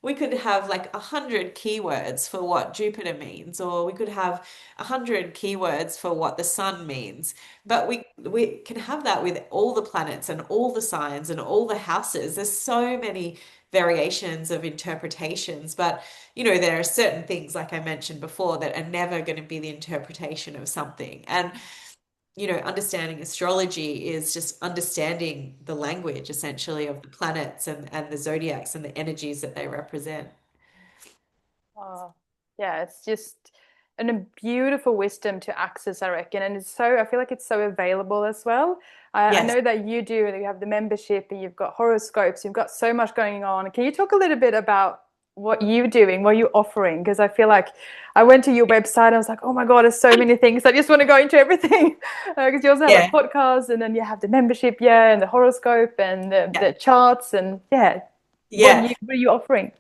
we could have like 100 keywords for what Jupiter means, or we could have 100 keywords for what the sun means. But we can have that with all the planets and all the signs and all the houses. There's so many variations of interpretations, but there are certain things, like I mentioned before, that are never going to be the interpretation of something. And, understanding astrology is just understanding the language essentially of the planets and the zodiacs and the energies that they represent. Oh, yeah, it's just a beautiful wisdom to access, I reckon. And I feel like it's so available as well. I Yes. know that you have the membership and you've got horoscopes, you've got so much going on. Can you talk a little bit about what you're doing, what you're offering? Because I feel like I went to your website, I was like, oh my God, there's so many things. I just want to go into everything. Because you also have a Yeah. podcast and then you have the membership, yeah, and the horoscope and Yeah. the charts. And yeah, Yeah. what are you offering?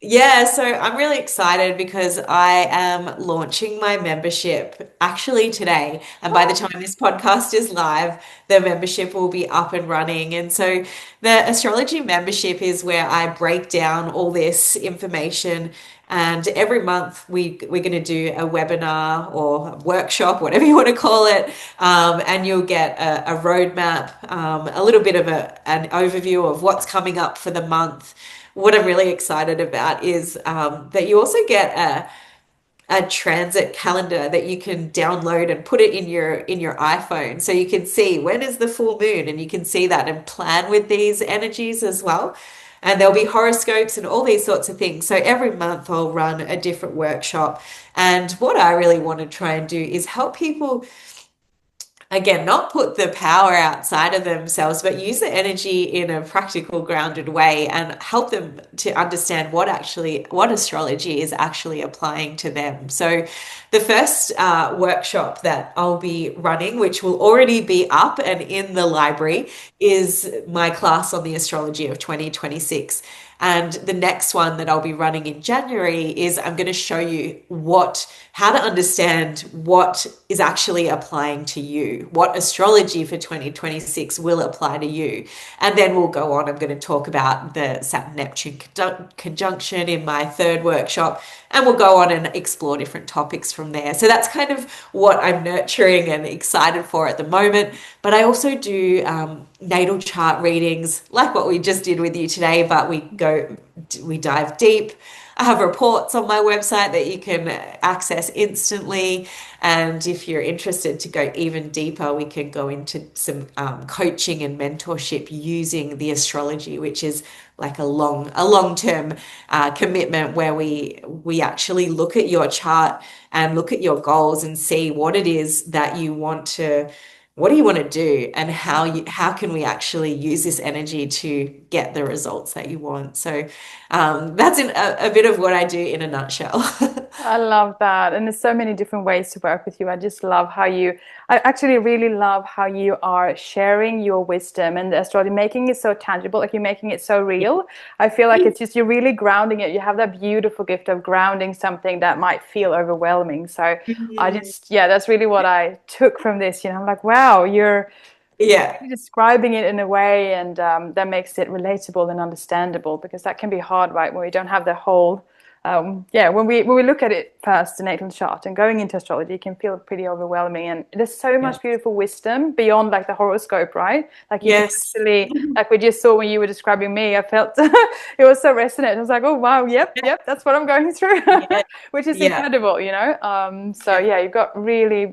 Yeah, so I'm really excited because I am launching my membership actually today. And by the time this podcast is live, the membership will be up and running. And so the astrology membership is where I break down all this information. And every month we're going to do a webinar or a workshop, whatever you want to call it. And you'll get a roadmap, a little bit of an overview of what's coming up for the month. What I'm really excited about is that you also get a transit calendar that you can download and put it in your iPhone, so you can see when is the full moon, and you can see that and plan with these energies as well. And there'll be horoscopes and all these sorts of things. So every month I'll run a different workshop. And what I really want to try and do is help people, again, not put the power outside of themselves, but use the energy in a practical, grounded way and help them to understand what astrology is actually applying to them. So, the first workshop that I'll be running, which will already be up and in the library, is my class on the astrology of 2026. And the next one that I'll be running in January is I'm going to show you how to understand what is actually applying to you, what astrology for 2026 will apply to you. And then we'll go on. I'm going to talk about the Saturn Neptune conjunction in my third workshop, and we'll go on and explore different topics from there. So that's kind of what I'm nurturing and excited for at the moment. But I also do natal chart readings like what we just did with you today, but we dive deep. I have reports on my website that you can access instantly. And if you're interested to go even deeper, we can go into some coaching and mentorship using the astrology, which is like a long-term commitment where we actually look at your chart and look at your goals and see what it is that you want to what do you want to do, and how can we actually use this energy to get the results that you want? So that's a bit of what I do in a nutshell. I love that. And there's so many different ways to work with you. I just love how I actually really love how you are sharing your wisdom and the astrology, making it so tangible, like you're making it so real. I feel like it's just, you're really grounding it. You have that beautiful gift of grounding something that might feel overwhelming. So I Mhm. just, yeah, that's really what I took from this. I'm like, wow, you're Yeah. really describing it in a way, and that makes it relatable and understandable, because that can be hard, right? When we don't have the whole, yeah, when we look at it first, the natal chart, and going into astrology, it can feel pretty overwhelming. And there's so Yeah. much beautiful wisdom beyond like the horoscope, right? Like you can Yes. actually, like we just saw when you were describing me, I felt it was so resonant. I was like, oh wow, yep, that's what I'm going through, Yeah. which is Yeah. incredible. So Yeah. yeah,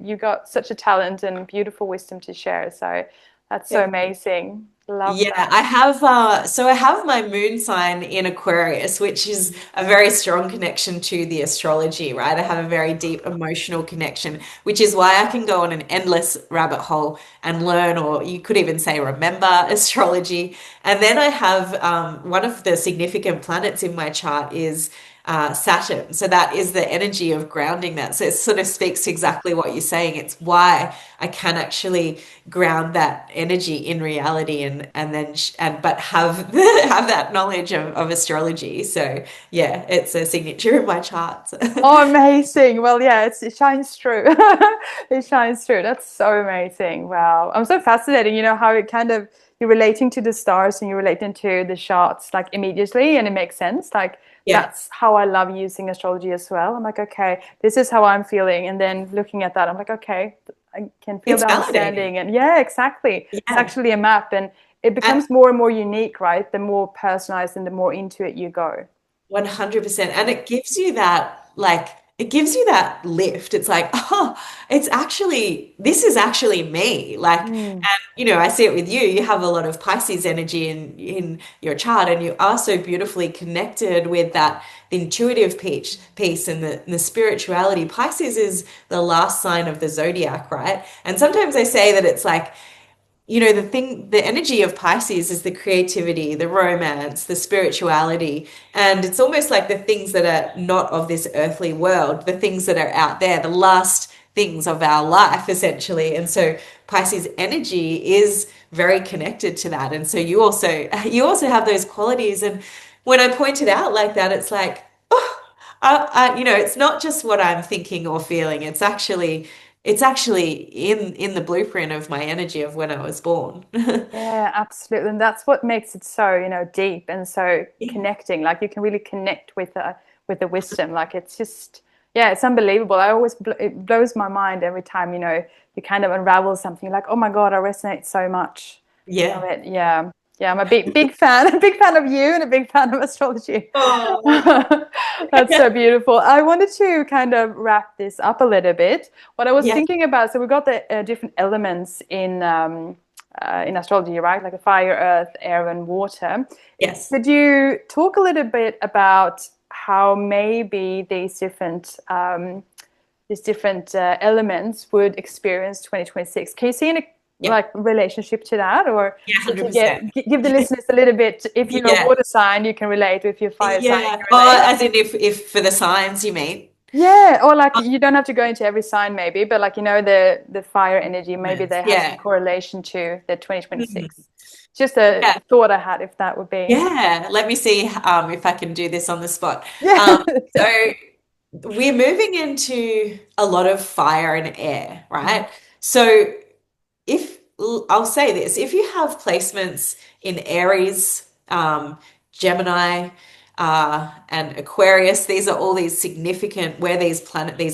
you've got such a talent and beautiful wisdom to share. So that's so Yeah. amazing. Love Yeah, that. I have so I have my moon sign in Aquarius, which is a very strong connection to the astrology, right? I have a very deep emotional connection, which is why I can go on an endless rabbit hole and learn, or you could even say remember astrology. And then I have one of the significant planets in my chart is Saturn. So that is the energy of grounding that. So it sort of speaks to exactly what you're saying. It's why I can actually ground that energy in reality, and then and but have have that knowledge of astrology. So yeah, it's a signature in my charts. Oh, amazing. Well, yeah, it shines through. It shines through. That's so amazing. Wow. I'm so fascinated, how it kind of, you're relating to the stars and you're relating to the charts like immediately, and it makes sense. Like Yeah, that's how I love using astrology as well. I'm like, okay, this is how I'm feeling. And then looking at that, I'm like, okay, I can feel it's the validating. understanding. And yeah, exactly. It's Yeah. actually a map, and it And becomes more and more unique, right? The more personalized and the more into it you go. 100%. And it gives you that, like, it gives you that lift. It's like, oh, this is actually me. Like, Mm. and I see it with you. You have a lot of Pisces energy in your chart, and you are so beautifully connected with that, the intuitive piece and the spirituality. Pisces is the last sign of the zodiac, right? And sometimes I say that it's like, the energy of Pisces is the creativity, the romance, the spirituality. And it's almost like the things that are not of this earthly world, the things that are out there, the last things of our life, essentially. And so Pisces energy is very connected to that. And so you also have those qualities. And when I point it out like that, it's like, oh, it's not just what I'm thinking or feeling. It's actually in the blueprint of my energy of when I was born. Yeah, absolutely. And that's what makes it so, deep and so Yeah. connecting. Like you can really connect with the wisdom. Like it's just, yeah, it's unbelievable. It blows my mind every time, you kind of unravel something. You're like, oh my God, I resonate so much of Yeah. it. Yeah. Yeah, I'm a big fan, a big fan of you and a big fan of astrology. Oh, That's so beautiful. I wanted to kind of wrap this up a little bit. What I was yeah. thinking about, so we've got the different elements in astrology, right? Like a fire, earth, air, and water. Yes. Could you talk a little bit about how maybe these different elements would experience 2026? Can you see any Yeah. like relationship to that, or Yeah, just to 100%. give the listeners a little bit? If you're a Yeah. water sign, you can relate. If you're fire sign, you Yeah. can Oh, relate. as in if for the signs you mean. Yeah, or like you don't have to go into every sign maybe, but like the fire energy, maybe they have some Yeah. correlation to the Mhm. 2026. Just a Yeah. thought I had, if that would be. Yeah. Let me see if I can do this on the spot. Yeah. So we're moving into a lot of fire and air, Mhm. right? So if I'll say this, if you have placements in Aries, Gemini, and Aquarius, these are all these significant where these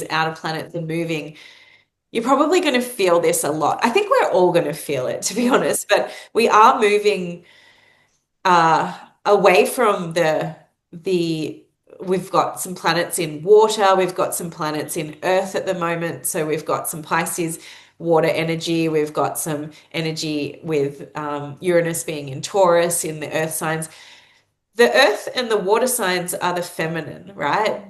outer planets are moving. You're probably going to feel this a lot. I think we're all going to feel it, to be Mm. honest, but we are moving away from the we've got some planets in water, we've got some planets in earth at the moment. So we've got some Pisces water energy, we've got some energy with Uranus being in Taurus in the earth signs. The earth and the water signs are the feminine, right?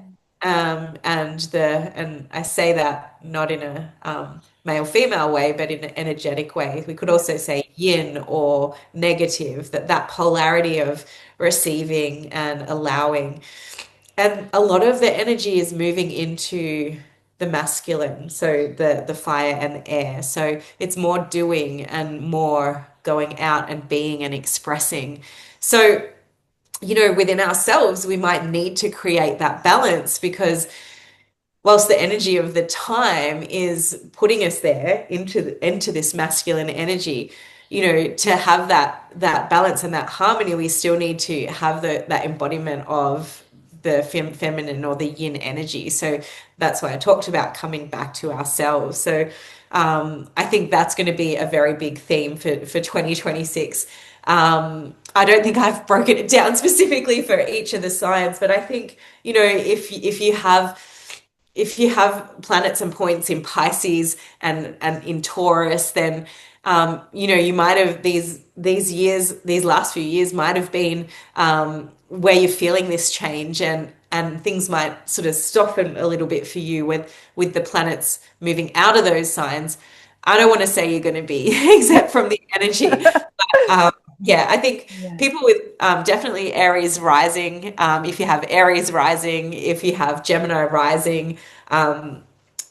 And I say that not in a male female way, but in an energetic way. We could Yeah. also say yin or negative, that polarity of receiving and allowing. And a lot of the energy is moving into the masculine, so the fire and the air. So it's more doing and more going out and being and expressing. So, within ourselves, we might need to create that balance, because whilst the energy of the time is putting us there into this masculine energy, to have that balance and that harmony, we still need to have that embodiment of the feminine or the yin energy. So that's why I talked about coming back to ourselves. So I think that's going to be a very big theme for 2026. I don't think I've broken it down specifically for each of the signs, but I think, if you have planets and points in Pisces and in Taurus, then you might have these last few years might have been where you're feeling this change, and things might sort of soften a little bit for you with the planets moving out of those signs. I don't want to say you're going to be exempt from the energy, but yeah, I think Yeah. people with definitely Aries rising, if you have Aries rising, if you have Gemini rising, um,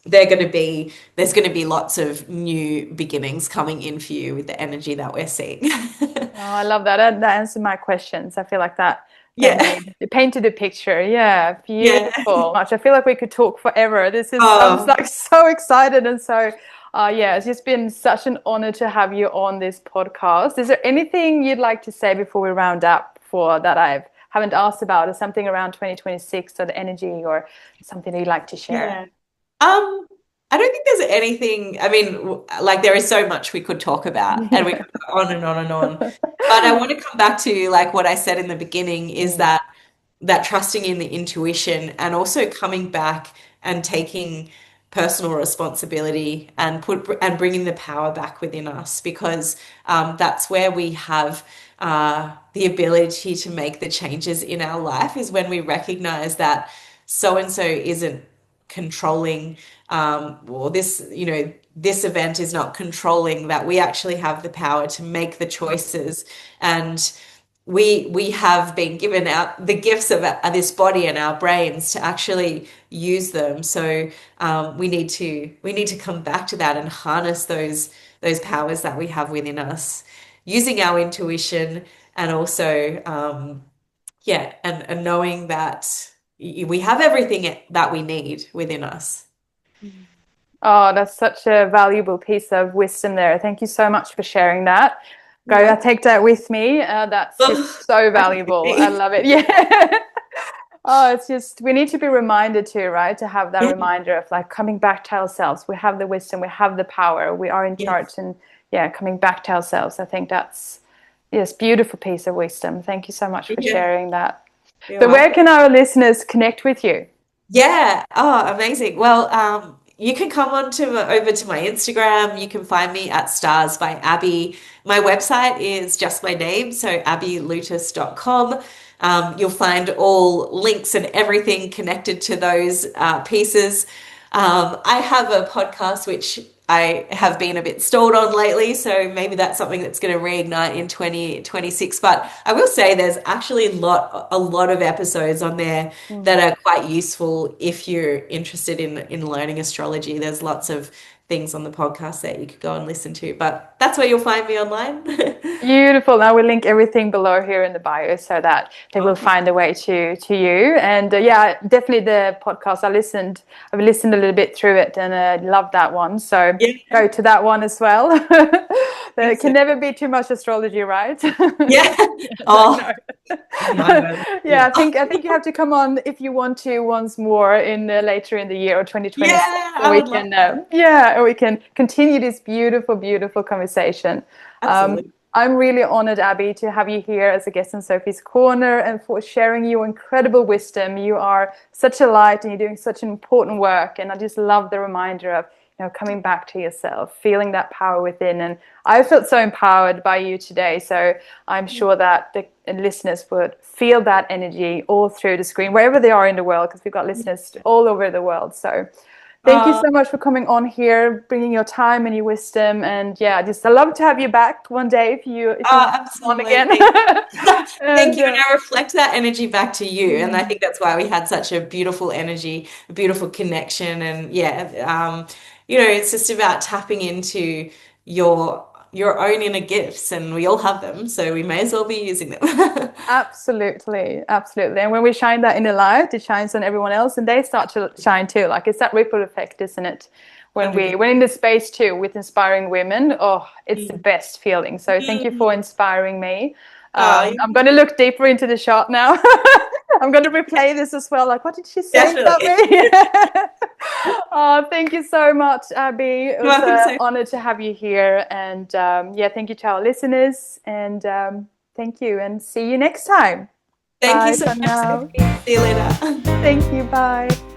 there's going to be lots of new beginnings coming in for you with the energy that we're seeing. Oh, I love that. That answered my questions. I feel like that Yeah, made it painted a picture. Yeah, yeah. beautiful. Much. I feel like we could talk forever. I'm just Oh, like so excited, and so yeah, it's just been such an honor to have you on this podcast. Is there anything you'd like to say before we round up for that I haven't asked about, or something around 2026 or the energy, or something that you'd like to share? yeah. Um, I don't think there's anything. I mean, like there is so much we could talk about, and we could go on and on and on. But I want to come back to like what I said in the beginning is Mm. that trusting in the intuition, and also coming back and taking personal responsibility and bringing the power back within us, because that's where we have the ability to make the changes in our life, is when we recognize that so and so isn't controlling, or this event is not controlling, that we actually have the power to make the choices. And we have been given out the gifts of this body and our brains to actually use them. So we need to come back to that and harness those powers that we have within us, using our intuition, and also yeah, and knowing that we have everything that we need within us. Oh, that's such a valuable piece of wisdom there. Thank you so much for sharing that. Go, You're I welcome. take that with me. That's just so I think it would valuable. I be. love it. Yeah. Oh, it's just, we need to be reminded too, right? To have that Yeah, reminder of like coming back to ourselves. We have the wisdom, we have the power, we are in charge, yes, and yeah, coming back to ourselves. I think that's, yes, beautiful piece of wisdom. Thank you so much for yeah, sharing that. you're So, where welcome. can our listeners connect with you? Yeah. Oh, amazing. Well, you can come over to my Instagram. You can find me at Stars by Abby. My website is just my name, so abbylewtas.com. You'll find all links and everything connected to those pieces. I have a podcast which I have been a bit stalled on lately, so maybe that's something that's going to reignite in 2026. But I will say there's actually a lot of episodes on there that are quite useful if you're interested in learning astrology. There's lots of things on the podcast that you could go and listen to, but that's where you'll find me online. Beautiful. Now we'll link everything below here in the bio so that they will Awesome. find a way to you. And yeah, definitely the podcast. I've listened a little bit through it, and I love that one. So Yeah, go to that one as well. There think can so. never be too much astrology, right? Yeah. Yes, I Oh, know. my God. Yeah, I think you have to come on if you want to once more in later in the year or 2026, Yeah, so I we would love can that. yeah, or we can continue this beautiful, beautiful conversation. Um, Absolutely. I'm really honored, Abby, to have you here as a guest in Sofie's Corner and for sharing your incredible wisdom. You are such a light and you're doing such an important work. And I just love the reminder of, coming back to yourself, feeling that power within. And I felt so empowered by you today. So I'm sure that the listeners would feel that energy all through the screen, wherever they are in the world, because we've got listeners all over the world. So thank you so much for coming on here, bringing your time and your wisdom. And yeah, I love to have you back one day if you want to come on again. Thank you. And I reflect that energy back to you. And I think that's why we had such a beautiful energy, a beautiful connection. And it's just about tapping into your own inner gifts, and we all have them, so we may as well be using them. Absolutely. And when we shine that inner light, it shines on everyone else and they start to shine too. Like it's that ripple effect, isn't it? When we're in this space too with inspiring women, it's the best feeling. So thank you for inspiring me. I'm going to look deeper into the chart now. I'm going to replay this as well. Like, what did she say about me? Thank you so much, Abby. It was an honor to have you here. And thank you to our listeners. And thank you. And see you next time. Thank you so much, Sophie. See you later. Thank you. Bye.